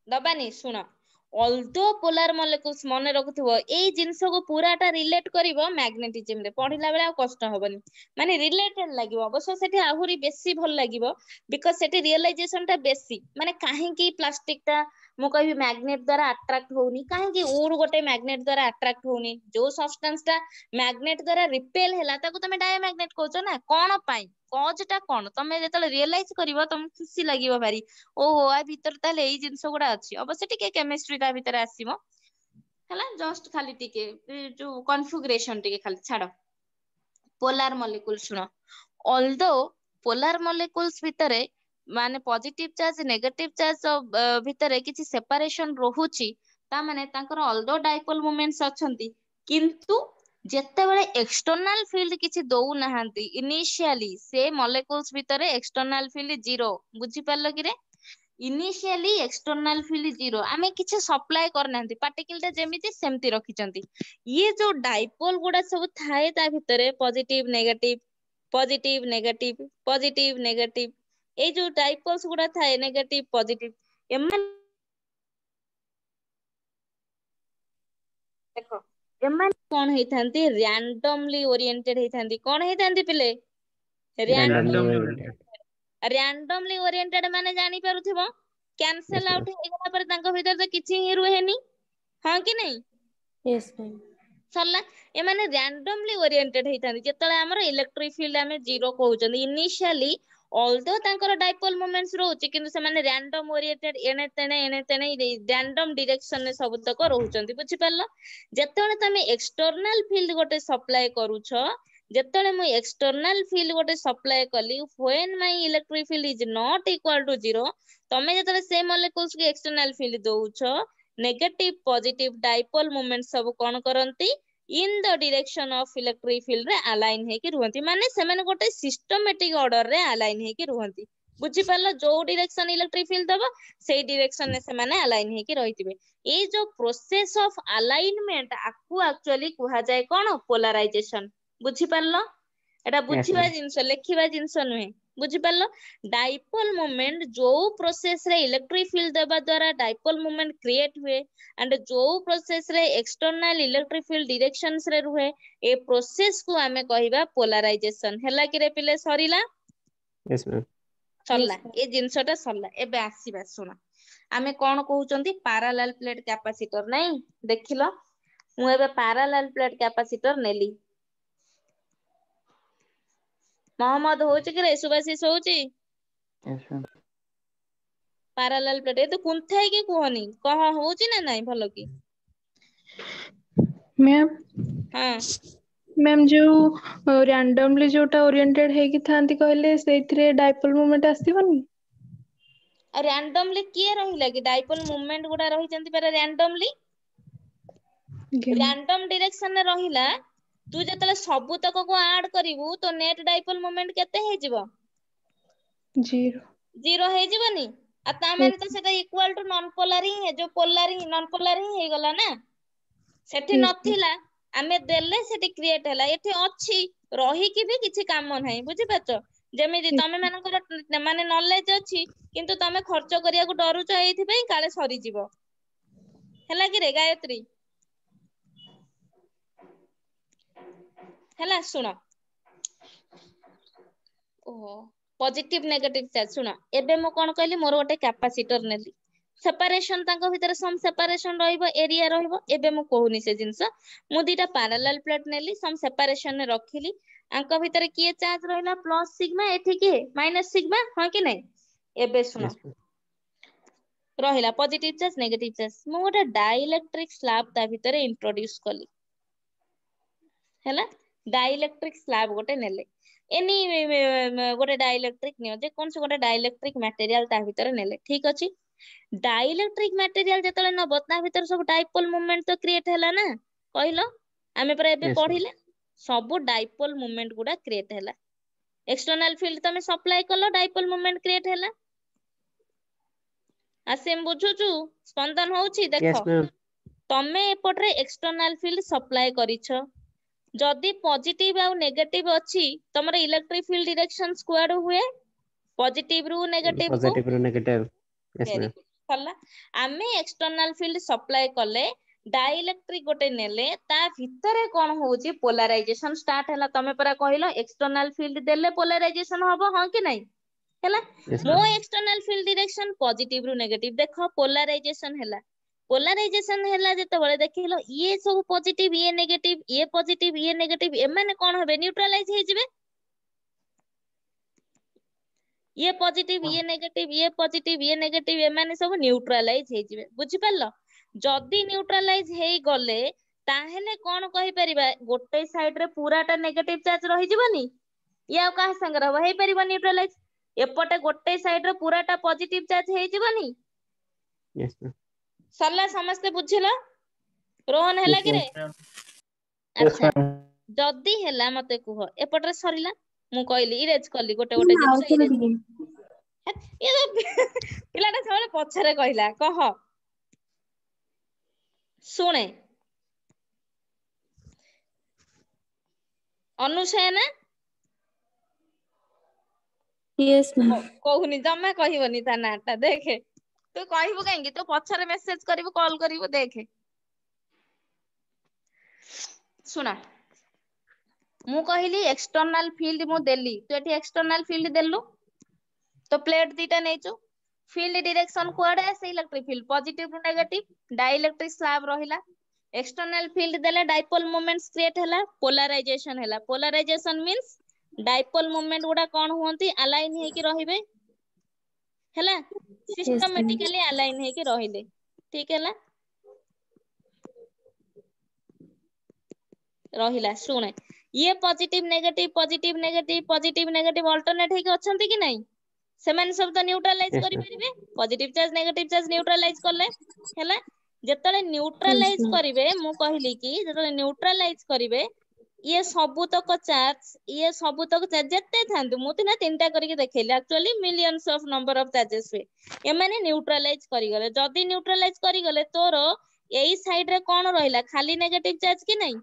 दबानी सुनो ऑल्दो पोलर मॉलिक्यूल्स मने रखुथबो एई जिंस को पूराटा रिलेट करिवो मैग्नेटिज्म रे पढिला बेला कष्ट होबनी माने रिलेटेड लागिवो अवश्य सेठी आहुरी बेसी भल लागिवो बिकॉज़ सेठी रियलाइजेशन ता बेसी माने काहे की प्लास्टिक ता मु कहबी मैग्नेट द्वारा अट्रैक्ट होउनी काहे की और गोटे मैग्नेट द्वारा अट्रैक्ट होउनी जो सब्सटेंस ता मैग्नेट द्वारा रिपेल हैला ताको तमे डायमैग्नेट कहउचो ना कोन पाई कज टा कौन तमे जेतले रियलाइज करिवो तुम खुशी लागिवो भारी ओहो आ भीतर ताले एई जिंस गुडा अछि अवश्य टिके केमिस्ट्री ता भीतर आसीबो हला जस्ट खाली टिके जो कॉन्फ़िगरेशन टिके खाली छाड़ पोलार मॉलिक्यूल सुनो ऑल्दो पोलार मॉलिक्यूल्स भितरे माने पॉजिटिव चार्ज नेगेटिव चार्ज भितरे किछि सेपरेशन रहुची ता माने तांकर ऑल्दो डाइपोल मोमेंट्स अछंती किंतु जेतेबेले एक्सटर्नल फील्ड किछि दउ नहांती इनिशियली से मॉलिक्यूल्स भितरे एक्सटर्नल फील्ड जीरो बुझी पारलो कि रे इनिशियली एक्सटर्नल फील्ड जीरो आमे किछि सप्लाई करनांती पार्टिकल ता जेमिति सेमति रखिचंती ये जो डाइपोल गुडा सब थाए ता भितरे positive negative positive negative positive negative ए जो डाइपोल्स गुडा थाए नेगेटिव पॉजिटिव एमन देखो एमन कोन हेइथांती रैंडमली ओरिएंटेड हेइथांती कोन हेइथांती पिले randomly randomly oriented. Randomly oriented माने जानी पारुथिबो कैंसल Yes, आउट ma'am. हेगला पर तांको भीतर तो किछि ही रुहेनी हां कि नहीं Yes, ma'am. सरला ए माने रैंडमली ओरिएंटेड हेइथांती जेतले हमर इलेक्ट्रिक फील्ड हमें जीरो कहउचंदी इनिशियली ऑल्दो तांकर डाइपोल मोमेंट्स रहउची किंतु से माने रैंडम ओरिएंटेड एने तेने रैंडम डायरेक्शन ने सब तक रहउचंदी बुझि पारलो जेतले तमे एक्सटर्नल फील्ड गोटे सप्लाई करूछो जेतले मु एक्सटर्नल फील्ड गोटे सप्लाई कली when my electric field is not equal to zero तमे जेतले से मॉलिक्यूल्स के एक्सटर्नल फील्ड दउछो नेगेटिव पॉजिटिव डाइपोल मोमेंट सब कोन करंती in the direction of electric field रे अलाइन हे कि रुहंती माने से माने गोटे सिस्टमैटिक ऑर्डर रे अलाइन हे कि रुहंती बुझि पारलो जो डायरेक्शन इलेक्ट्रिक फील्ड दबो सेई डायरेक्शन ने से माने अलाइन हे कि रहितबे ए जो प्रोसेस ऑफ अलाइनमेंट आकु एक्चुअली कुहा जाय कोन पोलराइजेशन बुझि पारलो एटा Yes, बुझिबा ma'am. जिंस लेखिबा जिंस नुहे बुझि पारलो डाइपोल मोमेंट जो प्रोसेस रे इलेक्ट्रिक फील्ड देबा द्वारा डाइपोल मोमेंट क्रिएट हुए एंड जो प्रोसेस रे एक्सटर्नल इलेक्ट्रिक फील्ड डायरेक्शंस रे रुहे ए प्रोसेस को हमें कहिबा पोलराइजेशन हैला कि रे पिले सरीला Yes, ma'am. सरला Yes, ma'am. ए जिंसटा सरला एबे आसीबा सुना आमे कोन कहउचंती पैरेलल प्लेट कैपेसिटर नहीं देखिलो मु एबे पैरेलल प्लेट कैपेसिटर नेली मोहम्मद होउची कि रे सुभाषिस होउची Yes, ma'am. पैरेलल प्लेट ए तो कुंथाई के कहनी कह होउची ना नहीं भलो की मैम हां मैम जो रैंडमली जोटा ओरिएंटेड हेकी थांती कहले सेइथरे डाइपोल मोमेंट आसीबनी रैंडमली किए रहिला कि डाइपोल मूवमेंट गुडा रही जंती पर रैंडमली रैंडम डायरेक्शन रे रहिला तू जतले सब तक को ऐड करिवु तो नेट डाइपोल मोमेंट केते हे जिवो जीरो हे जिवनी आ ता माने तो सेटा इक्वल टू नॉन पोलर ही जो पोलर ही नॉन पोलर ही हे गला ना सेठी Yes, नथिला आमे देले सेठी क्रिएट हैला एठी अछि रही कि भी किछि काम नै बुझि पाछो जेमिति yes, तमे मानकर माने नॉलेज अछि किंतु तमे खर्च करिया को डरुचो एथि पई काले सरी जिवो हैला कि रे गायत्री हैला सुनो ओहो पॉजिटिव नेगेटिव चार्ज सुनो एबे मो कोन कहली मोर गोटे कैपेसिटर नेली सेपरेशन तांको भितर सम सेपरेशन रहइबो एरिया रहइबो एबे मु कहूनी से जिंस मु दीटा पैरेलल प्लेट नेली सम सेपरेशन ने रखिली आंको भितर किए चार्ज रहइला प्लस सिग्मा एथि के माइनस सिग्मा हां कि नै एबे सुनो Yes, ma'am. रहिला पॉजिटिव चार्ज नेगेटिव चार्ज मु गोटे डाइइलेक्ट्रिक स्लैब ता भितर इंट्रोड्यूस कली हैला डाइइलेक्ट्रिक स्लैब गोटे नेले एनी गोटे डाइइलेक्ट्रिक नियो जे कोन से गोटे डाइइलेक्ट्रिक मटेरियल ता भितर नेले ठीक अछि डाइइलेक्ट्रिक मटेरियल जतले नबो ता भितर सब डाइपोल मोमेंट तो क्रिएट हैला ना कहिलो आमे पर एबे Yes, ma'am. पढिले सब डाइपोल मोमेंट गुडा क्रिएट हैला एक्सटर्नल फील्ड तमे सप्लाई कलो डाइपोल मोमेंट क्रिएट हैला आसेम बुझुचु स्पंदन होउची Yes, देखो ma'am. तमे एपटरे एक्सटर्नल फील्ड सप्लाई करिछो जदि पॉजिटिव आ नेगेटिव अछि तमरे इलेक्ट्रिक फील्ड डायरेक्शन स्क्वायर हुए पॉजिटिव रु नेगेटिव को Positive or negative. Yes, very ma'am. Good सरला आमे एक्सटर्नल फील्ड सप्लाई कले डाइइलेक्ट्रिक गोटे नेले ता भितरे कोन होउची पोलराइजेशन स्टार्ट हैला तमे परा कहिलो एक्सटर्नल फील्ड देले पोलराइजेशन हबो हां कि नै हैला Yes, मो ma'am. External field direction positive रु नेगेटिव देखो पोलराइजेशन हैला पोलराइजेशन हैला जेते बळे देखिलो ये सब पॉजिटिव ये नेगेटिव ए माने कोन होबे न्यूट्रलाइज हे जिवे ये पॉजिटिव ये नेगेटिव ये पॉजिटिव ये नेगेटिव एमाने सब न्यूट्रलाइज हे जिवे बुझि पारलो जदी न्यूट्रलाइज हे गले ताहेले कोन कहि परिबा गोटे साइड रे पूराटा नेगेटिव चार्ज रहि जिवनी या का संग रहबो हे परिबो न्यूट्रलाइज एपटे गोटे साइड रे पूराटा पॉजिटिव चार्ज हे जिवनी yes ma'am, सरला समस्ते बुझिलो रोहन हला yes कि रे ma'am, yes अच्छा ma'am, जदी हला मते कुह एपटरे सरिला मु कहली इरेज कली गोटे Ma'am, गोटे ଆଉ जिंस ଥରେ इरेज ଟିକେ ये तो पिलाटा सबले पछरे कहला कह सुने अनुशय ना yes ma'am कहूनी जम्मा कहबनी ता नाटा देखे तू कहबू काहेंगी तू पछरे मेसेज करिवु कॉल करिवु देखे सुना मु कहली एक्सटर्नल फील्ड मु देली तू एठी एक्सटर्नल फील्ड देलु तो प्लेट दीटा नेचु फील्ड डायरेक्शन कुआडे आसे electric field positive to negative dielectric slab रहिला एक्सटर्नल फील्ड देले डाइपोल मोमेंट्स क्रिएट हला पोलराइजेशन मींस डाइपोल मोमेंट गुडा कोन हुंती अलाइन हे कि रहिबे हला yes ma'am सिस्टमैटिकली अलाइन हे कि रहिले ठीक हला रहिला सुने ये पॉजिटिव नेगेटिव अल्टरनेट हे कि अछंती कि नहीं सेमान सब तो न्यूट्रलाइज yes करि ma'am, परिबे positive charge negative charge neutralise करले हला जेतले yes न्यूट्रलाइज ma'am करिवे मु कहली कि जेतले न्यूट्रलाइज करिवे ये सबुतक चार्ज जेते थांतु मु तिना तीनटा करके देखैली actually millions of number of charges हुए ए माने न्यूट्रलाइज करि गले जदी न्यूट्रलाइज करि गले तोरो एई साइड रे कोन रहिला खाली नेगेटिव चार्ज कि नहीं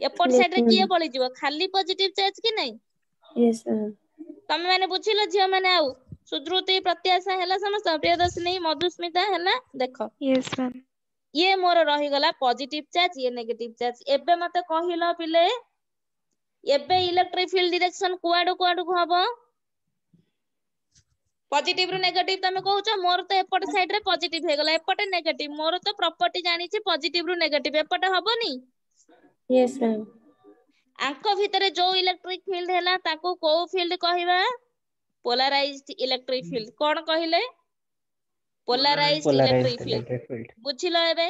एपट yes साइड रे ma'am किए पड़ी जीवो खाली पॉजिटिव चार्ज कि नहीं yes ma'am तमे माने बुझिलो झियो माने आउ सुद्रुति प्रत्याशा हला समस्त प्रियदर्शिनी मधुस्मिता हला देखो yes ma'am ये मोर रही गला पॉजिटिव चार्ज ये नेगेटिव चार्ज एबे मते कहिलो पिले एबे इलेक्ट्रिक फील्ड डायरेक्शन कुआडू को हबो पॉजिटिव रु नेगेटिव तमे कहउछ मोर तो एपट साइड रे पॉजिटिव हे गला एपटे नेगेटिव मोर तो प्रॉपर्टी जानी छी पॉजिटिव रु नेगेटिव एपटे हबोनी yes ma'am आंको भितरे जो इलेक्ट्रिक फील्ड हैला ताको को फील्ड कहिबा पोलराइज्ड इलेक्ट्रिक फील्ड कोन कहिले polarised electric polarized field electric field, बुझिलो एबे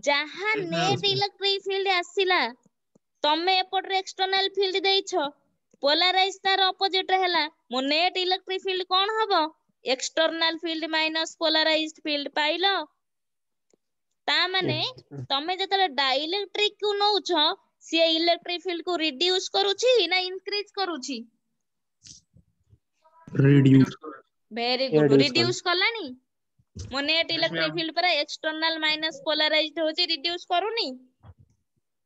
जहां yes ma'am, net yes ma'am, electric field आसिला तमे एपट रे एक्सटर्नल फील्ड देइछो पोलराइज तार ऑपोजिट रे हैला मो नेट इलेक्ट्रिक फील्ड कोन हबो external field minus polarised field पाइलो ता माने yes ma'am, तमे जतले डाइलेक्ट्रिक को नउछ से इलेक्ट्रिक फील्ड को रिड्यूस करूची ना इंक्रीज करूची reduce, reduce करो very good reduce reduce Kalani मो net yes electric ma'am, field पर एक्सटर्नल माइनस पोलराइज्ड होची reduce करूनी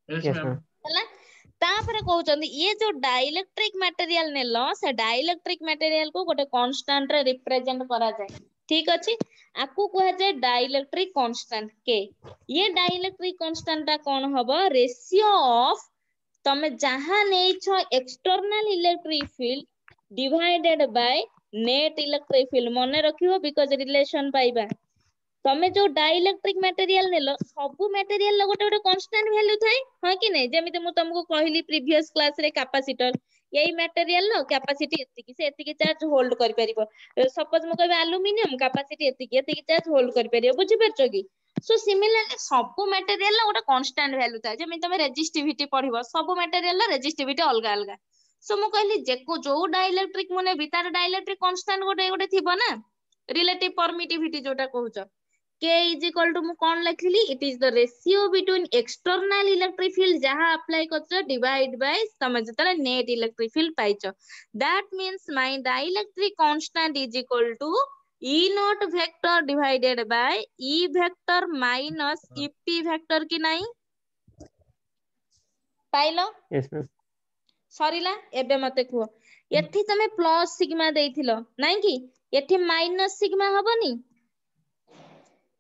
yes yes ma'am, ma'am, ହେଲା तापरे कहउचंदी ये जो डाइलेक्ट्रिक मटेरियल नेलो से डाइलेक्ट्रिक मटेरियल को गोटे कांस्टेंट रे रिप्रेजेंट करा जाय ठीक अछि आकु कहा जाय डाइलेक्ट्रिक कांस्टेंट के ये डाइलेक्ट्रिक कांस्टेंट ता कोन हबो रेशियो ऑफ तमे जहां नेइछो external electric field divided by net electric field मने रखिबो बिकॉज़ रिलेशन पाइबा तमे जो डाइलेक्ट्रिक मटेरियल नेलो सबु मटेरियल गोटे गोटे कांस्टेंट वैल्यू थाए हां कि नै जेमिति मु तुमको कहली प्रीवियस क्लास रे कैपेसिटर यही मटेरियल नो कैपेसिटी एतिकी से एतिकी चार्ज होल्ड करि परिबो सपोज मु कहबे एल्युमिनियम कैपेसिटी एतिकी चार्ज होल्ड करि परिबो बुझि परछो कि सो सिमिलरली सबु मटेरियल गोटे कांस्टेंट वैल्यू थाए जेमिति तमे रेजिस्टिविटी पढिबो सबु मटेरियल रो रेजिस्टिविटी अलगा अलगा सो मु कहली जेको जो डाइलेक्ट्रिक मने बितार डाइलेक्ट्रिक कांस्टेंट गोटे गोटे थिबो ना रिलेटिव परमिटिविटी जोटा कहउछ K is equal to मु कौन लिखली it is the ratio between external electric field जहाँ apply करछो divide by तमे जतले net electric field पाइछो that means my dielectric constant is equal to E naught vector divided by E vector minus EP vector कि नहीं pilo yes ma'am, सरिला एबे मते कुह एठी तमे plus sigma देइथिलो नाही कि एठी माइनस सिग्मा हबनी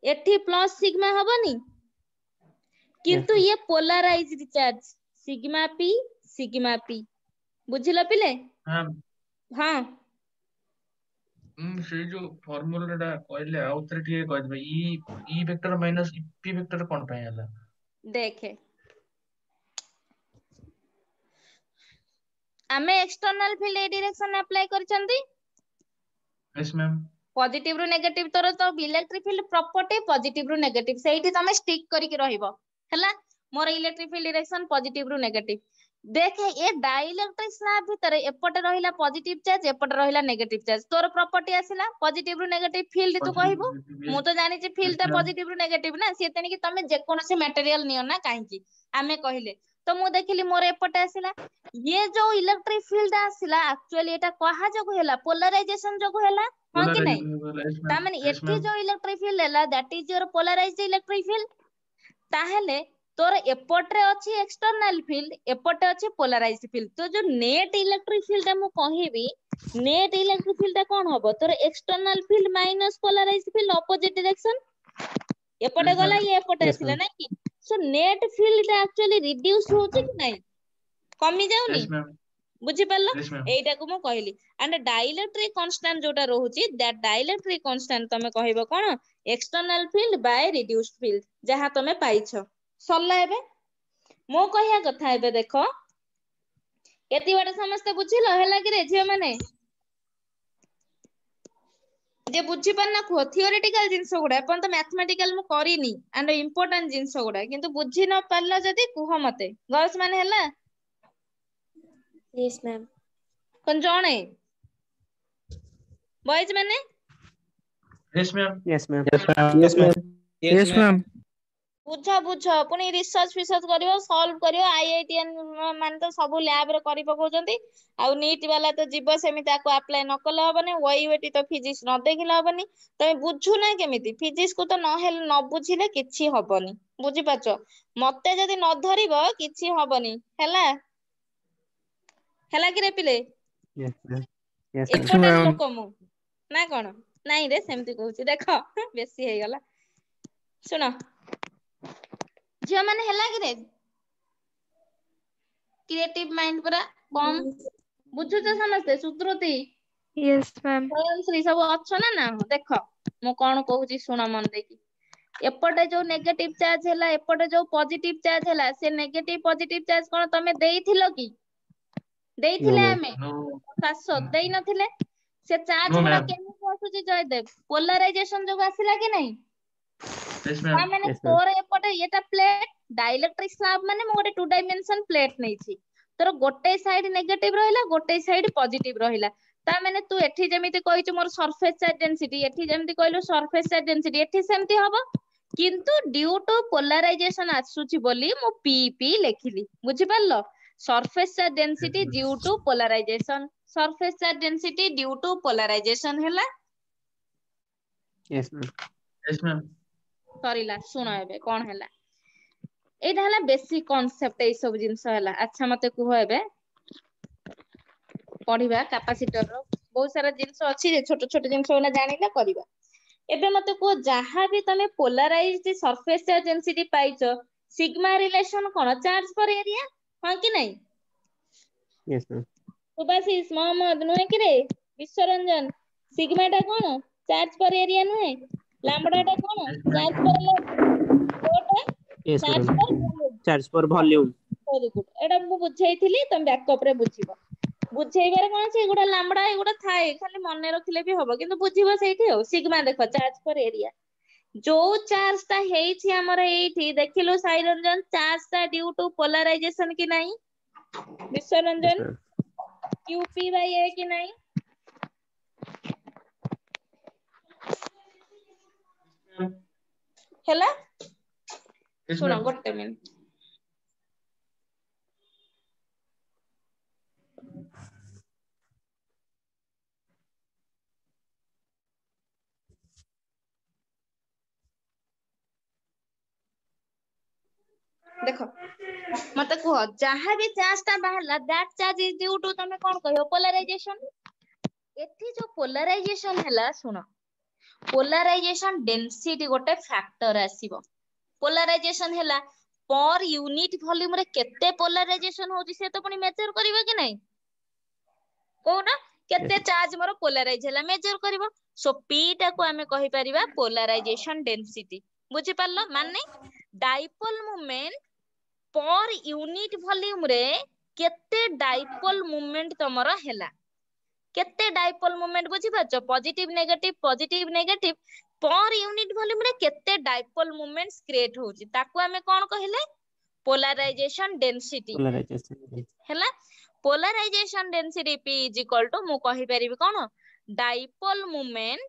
एठी प्लस सिग्मा हबनी किंतु ma'am, ये पोलराइज्ड चार्ज सिग्मा पी बुझिलो पिले ma'am, हां से जो फॉर्मूला टा कहले आउ थरे ठीक कह देबे E vector minus P vector कोन पय हला देखे आमे एक्सटर्नल फील्ड ए डायरेक्शन अप्लाई करचंती यस मैम पॉजिटिव रु नेगेटिव तोर तो इलेक्ट्रिक फील्ड प्रॉपर्टी पॉजिटिव रु नेगेटिव सेठी तमे स्टिक करिक रहिबो हैला मोर इलेक्ट्रिक फील्ड डायरेक्शन पॉजिटिव रु नेगेटिव देखे ए डाइलेक्ट्रिक स्लैब भीतर एपटे रहिला पॉजिटिव चार्ज एपटे रहिला नेगेटिव चार्ज तोर प्रॉपर्टी आसिला पॉजिटिव रु नेगेटिव फील्ड तू कहबो मु तो जानि जे फील्ड ता पॉजिटिव रु नेगेटिव ना से तेनी कि तमे जे कोनसे मटेरियल नियो ना काहे कि आमे कहिले तो मु देखिली मोर एपटे आसिला ये जो इलेक्ट्रिक फील्ड आसिला एक्चुअली एटा कहा जगो हैला पोलराइजेशन जगो हैला हां कि नहीं ता माने यस एठी मैम जो इलेक्ट्रिक फील्ड हैला that is your polarised electric field ताहेले तोर एपटे अछि एक्सटर्नल फील्ड एपटे अछि पोलराइज्ड फील्ड तो जो नेट इलेक्ट्रिक फील्ड मु कहिबी नेट इलेक्ट्रिक फील्ड कोन हबो तोर external field minus polarised field opposite direction एपटे Yes, गला ma'am. ये एपटे Yes, आसिला ma'am. ना कि so net field actually reduce होछि कि नहीं कमी जाउनी यस मैम बुझी पारलो यस मैम एटा को मु कहली एंड डाइलेक्ट्रिक कांस्टेंट जोटा रहउची दैट डाइलेक्ट्रिक कांस्टेंट तमे कहबो कोन external field by reduced field जहा तमे पाइछो सरला एबे मो कहिया कथा एबे देखो एति बाटे समस्त बुझिलो हैला कि रे झियो माने जे बुझी पारना को थियोरेटिकल जिंस गुडा पण तो मैथमेटिकल मु करिनी एंड इंपोर्टेंट जिंस गुडा किंतु बुझी न पारला जदी कुह मते गर्ल्स माने हैला Yes, ma'am. कोन जणे बॉयज माने yes ma'am Yes, ma'am. Yes, ma'am. Yes, ma'am. बुझ बुझ पुनी रिसर्च फिसर्च करियो सॉल्व करियो आईआईटीएन माने तो सब लैब रे करि पकोजंती आ नीट वाला तो जीव सेमिति आको अप्लाई न कले हबनी ओईवेटी तो फिजिक्स न देखिला हबनी तमे बुझु ना केमिति फिजिक्स को तो न हेल न बुझिले किछि हबनी बुझि पाछो मते जदी न धरिबो किछि हबनी हैला हैला कि रे पिले Yes, ma'am. Yes, ma'am. Important ma'am. लोक मु ना कोन नाही रे सेमति कहूची देखो बेसी हे गला सुनो झियो माने हैला कि रे क्रिएटिव माइंड पूरा कम बुझु तो समझते सुश्रुति Yes, ma'am. श्री सब अच्छो ना ना देखो मु कोन कहूची सुनो मन देखि एपटे जो नेगेटिव चार्ज हैला एपटे जो पॉजिटिव चार्ज हैला से नेगेटिव पॉजिटिव चार्ज कोन तमे देइथिलो कि देइथिले ma'am. हमें नो शाश्वत देइ नथिले से चार्ज नो गुडा मैम केमिति आसुची जयदेव पोलराइजेशन जो आसिला कि नहीं यस ता मैम माने Yes, ma'am. तोर एपटे एटा प्लेट डाइलेक्ट्रिक स्लैब माने मो गोटे 2 डायमेंशन प्लेट नेछि तोर गोटे साइड नेगेटिव रहिला गोटे साइड पॉजिटिव रहिला ता माने तू एठी जेमिति कहिछु मोर सरफेस चार्ज डेंसिटी एठी जेमिति कहलु सरफेस चार्ज डेंसिटी एठी सेमति हबो किंतु ड्यू टू पोलराइजेशन आसुची बोली मु पीपी लेखिली बुझि पारलो surface charge density due to polarisation surface charge density due to polarisation हैला Yes, ma'am. यस मैम सरीला सुनो एबे कोन हैला एटा हला बेसिक कांसेप्ट ए सब जिंस हला अच्छा मते कुहो एबे पढिबा कैपेसिटर रो बहुत सारा जिंस अछि जे छोट छोट जिंस ओना जानिला करबा एबे मते को जहां भी तमे पोलराइज्ड सरफेस चार्ज डेंसिटी पाइछो सिग्मा रिलेशन कोन चार्ज पर एरिया हां कि नहीं Yes, ma'am. सुभाषिस मोहम्मद नुहे कि रे विश्वरंजन सिग्मा टा कोन चार्ज पर एरिया नुहे लैम्बडा टा कोन यस चार्ज मैम पर कोटा Yes, चार्ज ma'am. पर volume Charge for volume. Very good एटा मु बुझाइथिली तम बैकअप रे बुझिबो बुझेइबार कोन छै एगुडा लाम्बडा एगुडा थाए खाली मने रखिले भी हबो किंतु बुझिबो सेठी हो सिग्मा देखो चार्ज पर एरिया जो चार्ज ता हेछि हमर एठी देखिलो साइरंजन चार्ज ता ड्यू टू पोलराइजेशन कि नहीं Yes, Biswaranjan ma'am. QP by A कि नहीं हैला यस सुनो मैम गोटे मिनिट देखो मते कहो जहां भी चार्ज ता बाहरला that charge is due to तमे कोन कहयो पोलराइजेशन एठी जो पोलराइजेशन हैला सुनो पोलराइजेशन डेंसिटी गोटे फैक्टर आसीबो पोलराइजेशन हैला पर यूनिट वॉल्यूम रे केते पोलराइजेशन होची से तो पुनी मेजर करबा कि नहीं कोना केते Yes. चार्ज मोर पोलराइज हैला मेजर करबो सो p टा को हमें कहि परिबा पोलराइजेशन डेंसिटी बुझि पारलो माने dipole moment per unit volume रे केते डाइपोल मूवमेंट तमरो हैला केते डाइपोल मोमेंट बुझी पाछो पॉजिटिव नेगेटिव पर यूनिट वॉल्यूम रे केते डाइपोल मोमेंट्स क्रिएट होउची ताको हमें कोन कहिले पोलराइजेशन डेंसिटी पोलराइजेशन हैला polarisation density P is equal to मु कहि परिबी कोन dipole moment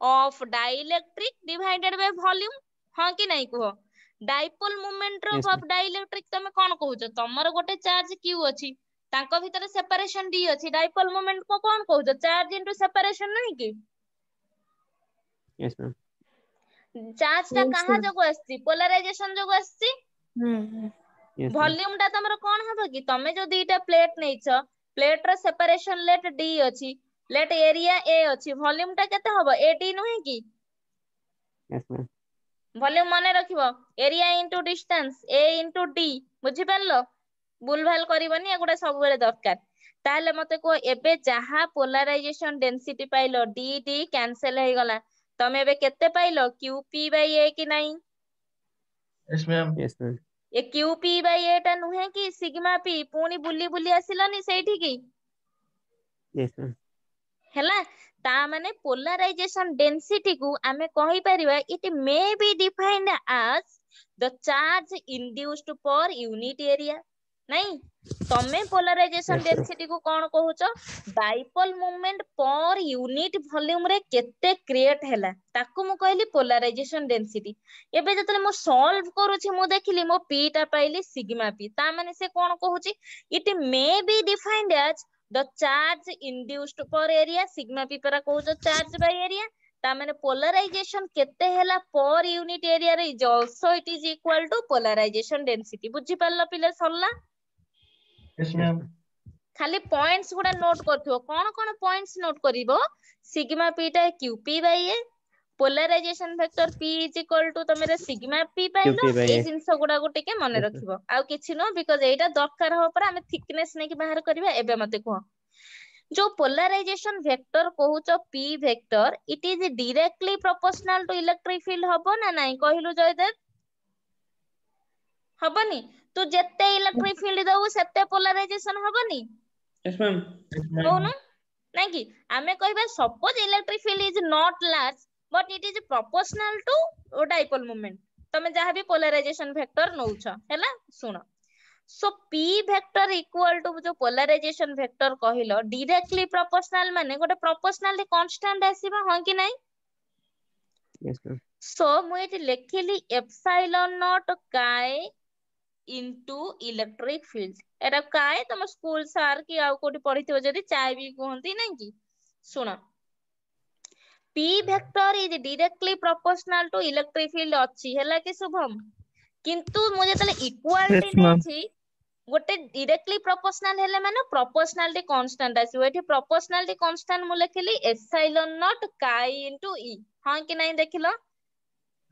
of dielectric divided by volume हां कि नहीं कहो dipole moment Yes, of dielectric तमे कोन कहउछ तमर गोटे चार्ज Q अछि तांको भीतर सेपरेशन D अछि डाइपोल मोमेंट को कोन कहउछ चार्ज इनटू सेपरेशन नहीं कि yes ma'am, चार्ज ता Yes, कहा ma'am. जगो आछि पोलराइजेशन जगो आछि Hmm. yes ma'am, वॉल्यूम टा तमर कोन हबो कि तमे जो दीटा प्लेट नेछ प्लेट रो सेपरेशन लेट D अछि लेट एरिया A अछि वॉल्यूम टा केते हबो AD नहे कि yes ma'am, वॉल्यूम माने रखिबो area into distance A into D बुझि पारलो भूल भाल करबनी एगुडा सब बेले दरकार ताले मते को एबे जहा पोलराइजेशन डेंसिटी पाइलो D D कैंसिल हे गला तमे एबे केते पाइलो QP बाय A कि नहीं yes ma'am, yes ma'am, a QP by A टा नुहे कि सिग्मा P पुनी बुली बुली आसिलानी सेठी की yes ma'am, हैला ता माने पोलराइजेशन डेंसिटी को आमे कहि परिबा it may be defined as the charge induced per unit area नहीं तमे पोलराइजेशन yes ma'am, डेंसिटी को कोन कहउचो dipole moment per unit volume रे केते क्रिएट हैला ताकू मु कहली पोलराइजेशन डेंसिटी एबे जतले मु सॉल्व करूची मु देखिली मो P टा पाइली सिग्मा P ता माने से कोन कहउची it may be defined as the charge induced per area sigma P परा कहउचो चार्ज बाय एरिया ता माने पोलराइजेशन केते हैला पर यूनिट एरिया रे is also it is equal to polarisation density बुझी पारलो पिले सरला yes yes ma'am, ma'am, खाली पॉइंट्स गुडा नोट करथियो कोन पॉइंट्स नोट करिवो सिग्मा P टा QP by A polarisation vector P is equal to तमेरे सिग्मा P पाइलो QP by ए A, जिंस गुडा को टिके मने yes ma'am, रखिवो आउ किछि नो बिकॉज़ एटा दरकार हो पर हमें थिकनेस नै कि बाहर करबा एबे मते को जो पोलराइजेशन वेक्टर कहूचो P vector it is directly proportional to electric field हबो ना नहीं कहिलु जयदेव हबनी तू जेते इलेक्ट्रिक फील्ड दउ सेते पोलराइजेशन हबनी yes ma'am, yes ma'am, कहूनु नहीं कि आमे कहबा suppose electric field is not large but it is proportional to dipole moment तमे जहां भी पोलराइजेशन वेक्टर नउछ हैला सुनो so P vector equal to जो पोलराइजेशन वेक्टर कहिलो डायरेक्टली प्रोपोर्शनल माने गोटे प्रोपोर्शनली कांस्टेंट आसीबा हां कि नहीं yes ma'am, सो मु एठी लेखिली एप्सिलॉन नॉट काय इनटू इलेक्ट्रिक फील्ड एरा काय तुम स्कूल सार की आउ कोठी पढिथिबो जदी चाय भी कहंती नहीं कि सुनो P vector is directly proportional to electric field अछि हैला कि शुभम किंतु मु जतले इक्वालिटी yes ma'am, नेछि गोटे डायरेक्टली प्रोपोर्शनल हेले माने प्रोपोर्शनालिटी कांस्टेंट आसी एठी प्रोपोर्शनालिटी कांस्टेंट मु लेखिली एप्सिलॉन नॉट काय इनटू E हां कि नहीं देखिलो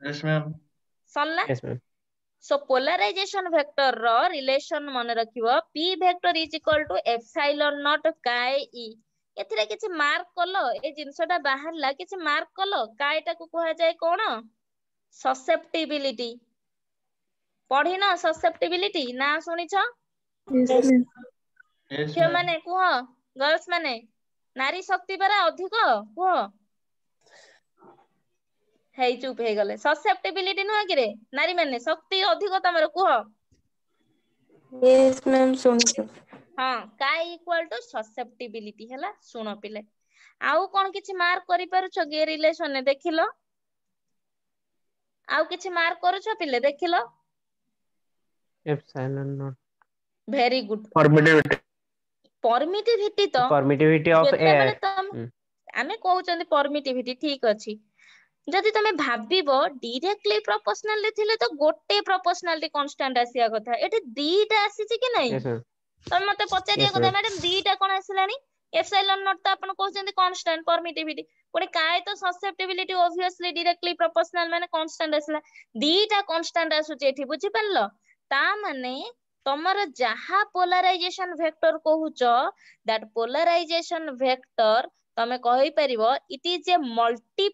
yes ma'am, सल्ला yes ma'am, so polarisation vector रो रिलेशन मन रखिबो P vector is equal to epsilon naught chi E एथिरे किछि मार्क कलो ए जिंसटा बाहरला किछि मार्क कलो कायटा को कहै जाय कोन ससेप्टिबिलिटी पढिनो ससेप्टिबिलिटी ना सुनिछ Yes, ma'am. yes झियो ma'am, माने कुह गर्ल्स माने नारी शक्ति परा अधिक कुह हेई चुप हे गले ससेप्टिबिलिटी नुह कि रे नारी माने शक्ति अधिक तमर कुह Yes, ma'am. सुनछु हाँ काय इक्वल टू ससेप्टिबिलिटी हैला सुनो पिले आउ कोन किछि मार्क करि पारुछ गे रिलेशन ने देखिलो आउ किछि मार्क करूछ पिले देखिलो epsilon naught, very good permittivity, permittivity तो permittivity of जेते air, बेले तम आमे कहउचंदी परमिटिविटी ठीक अछि जदि तमे भाबिबो डायरेक्टली प्रोपोर्शनल थिले तो गोटे प्रोपोर्शनालिटी कांस्टेंट आसिया कथा एठी दीटा आसीछि कि नहीं yes ma'am, तमे मते पचारिया yes कथा ma'am, मैडम दीटा कोन आसिलानी एप्सिलॉन नॉट तो आपण कहउचंदी कांस्टेंट परमिटिविटी पुणी काय तो ससेप्टिबिलिटी ऑब्वियसली डायरेक्टली प्रोपोर्शनल माने कांस्टेंट आसिला दीटा कांस्टेंट आसुची एठी बुझि पारलो ता माने तमर जहा पोलराइजेशन वेक्टर कहउच दैट पोलराइजेशन वेक्टर तमे कहि परिबो इट इज ए मल्टी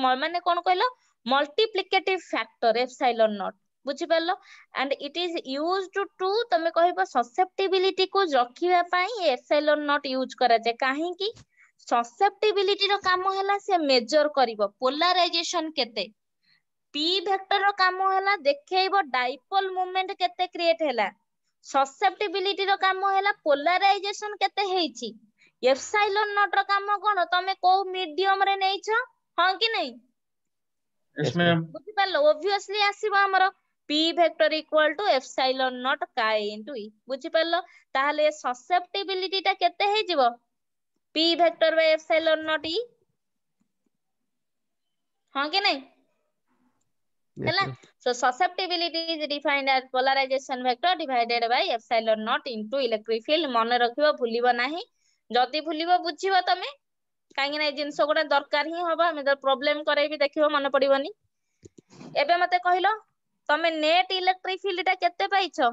माने कोन कहलो मल्टीप्लिकेटिव फैक्टर एप्सिलॉन नॉट बुझी परलो and it is used to तमे कहबो ससेप्टिबिलिटी को रखिबा पई एप्सिलॉन नॉट यूज करा जाय काहे कि ससेप्टिबिलिटी रो काम होला से मेजर करिवो पोलराइजेशन केते पी वेक्टर रो काम होला देखैबो डाइपोल मोमेंट केते क्रिएट हैला ससेप्टिबिलिटी रो काम होला पोलराइजेशन केते हेछि एप्सिलॉन नॉट रो काम कोन तमे को मीडियम रे नेइछो हां कि नहीं यस मैम बुझि परलो ऑब्वियसली आसीबो हमरो p vector equal to epsilon naught chi into e बुझि परलो ताहले ससेप्टिबिलिटी ता केते हे जिवो p vector by epsilon not e हां कि नहीं Yes, हैला ma'am. so susceptibility is defined as polarization vector divided by epsilon naught into electric field मन रखिबो भूलिबो नाही जदी भूलिबो बुझिबो तमे काहे ना जिंस गोडा दरकार ही होबा हम तो प्रॉब्लम करे भी देखिबो मन पड़िबोनी एबे मते कहिलो तमे नेट इलेक्ट्रिक फील्ड ता केते पाइछो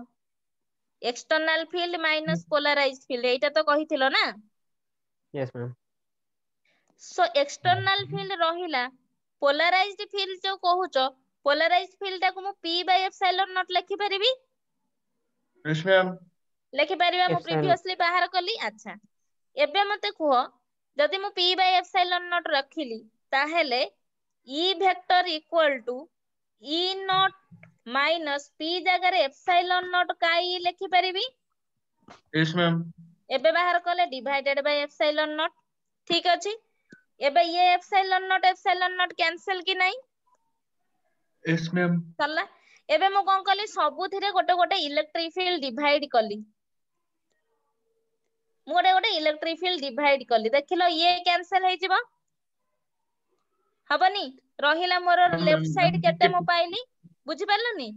external field minus polarised field एटा तो कहिथिलो ना Yes, ma'am. So external field रहिला पोलराइज्ड फील्ड जो कहूचो पोलराइज्ड फील्ड ता को मु p बाय एप्सिलॉन नॉट लिखि परिबी यस मैम लिखि परिबा मु Yes, ma'am. प्रीवियसली बाहर कली अच्छा एबे मते कुहो जदि मु p बाय एप्सिलॉन नॉट रखिली ताहेले e vector equal to e naught minus p जगह रे एप्सिलॉन नॉट काई लिखि परिबी यस मैम एबे बाहर कले डिवाइडेड बाय एप्सिलॉन नॉट ठीक अछि एबे ये एप्सिलॉन नॉट कैंसिल की नहीं यस मैम सरला एबे मु कोन कली सबुथिरे गोटे गोटे इलेक्ट्रिक फील्ड डिवाइड कली मु गोटे गोटे इलेक्ट्रिक फील्ड डिवाइड कली देखिलो ये कैंसिल हे जिवो हबनी रहिला मोर हाँ, लेफ्ट मैम, साइड मैम, केते ठीक मु है। पाइली बुझि परलनी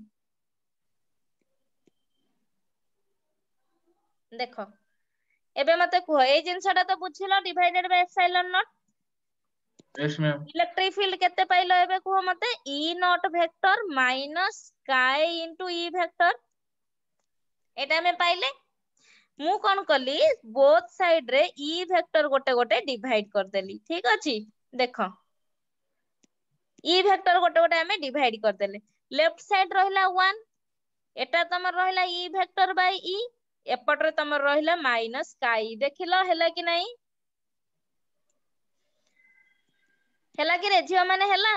देखो एबे मते कुह ए जिंसटा तो बुझिलो divided by epsilon naught yes ma'am electric field केते पाइलो एबे कुह मते e नॉट वेक्टर माइनस काय इनटू e वेक्टर एटा में पाइले मु कोन कली बोथ साइड रे e वेक्टर गोटे गोटे डिवाइड कर देली ठीक अछि देखो e वेक्टर गोटे गोटे हमें डिवाइड कर देले लेफ्ट साइड रहिला 1 एटा तमर रहिला e वेक्टर बाय e एपट रे तमर रहिला माइनस काई देखिलो हैला कि नहीं हैला कि रे झियो माने हैला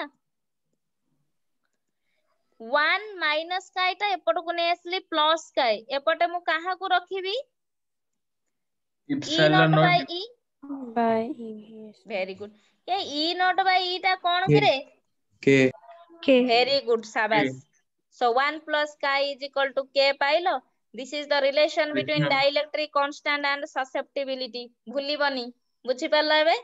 1 माइनस काई ता एपट को ने असली प्लस काई एपटे मु काहा को रखिबी e epsilon naught by naught e by E. Yes. Very good ये e नॉट बाय e ता कोन K. करे K. K. वेरी गुड शाबाश so 1 plus chi is equal to k पाइलो this is the relation Yes, between ma'am. dielectric constant and susceptibility भूलिबनी बुझि परला एबे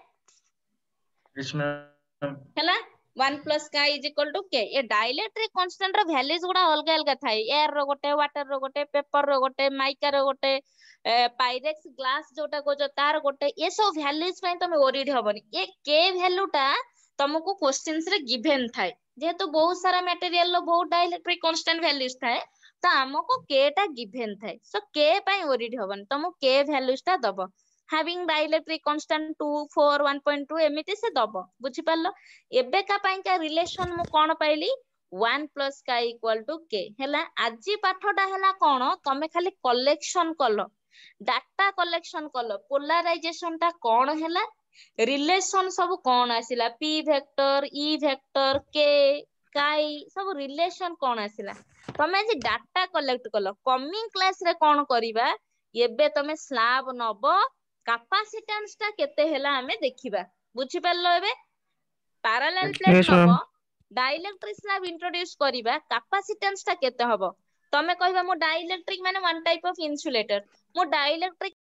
yes ma'am हैला 1 plus chi is equal to k ये dielectric constant रो values गुडा अलग अलग Thai air रो गोटे water रो गोटे paper रो गोटे माइका रो गोटे पाइरेक्स ग्लास जोटा को जो तार गोटे ये सब वैल्यूज पय तमे ओरिड हबनी ये k वैल्यू टा तुमको क्वेश्चंस रे गिवन थाई जेहेतु बहुत सारा मटेरियल लो बहुत डाइलेक्ट्रिक कांस्टेंट वैल्यूज थाए तो हमको k टा गिवन थाए सो k पय ओरिड हबन तुम k वैल्यूज टा दबो हैविंग डाइलेक्ट्रिक कांस्टेंट 2 4 1.2 एमिति से दबो बुझि परलो एबे का पय का रिलेशन मु कोन पाइली 1 plus chi equal to k हैला आजी पाठटा हैला कोन तमे खाली कलेक्शन कलो डाटा कलेक्शन कलो पोलराइजेशन टा कोन हैला रिलेशन सब कौन आसिला p vector e vector k काई सब रिलेशन कौन आसिला तमे जे डाटा कलेक्ट कलो कमिंग क्लास रे कौन करिबा एबे तमे स्लैब नबो कैपेसिटेंस ता केते हैला हमें देखिबा बुझि परलो एबे पैरेलल प्लेट Yes, ma'am. नबो डाइलेक्ट्रिक स्लैब इंट्रोड्यूस करिबा कैपेसिटेंस ता केते हबो तमे कहबा मो डाइलेक्ट्रिक माने वन टाइप ऑफ इन्सुलेटर मो डाइलेक्ट्रिक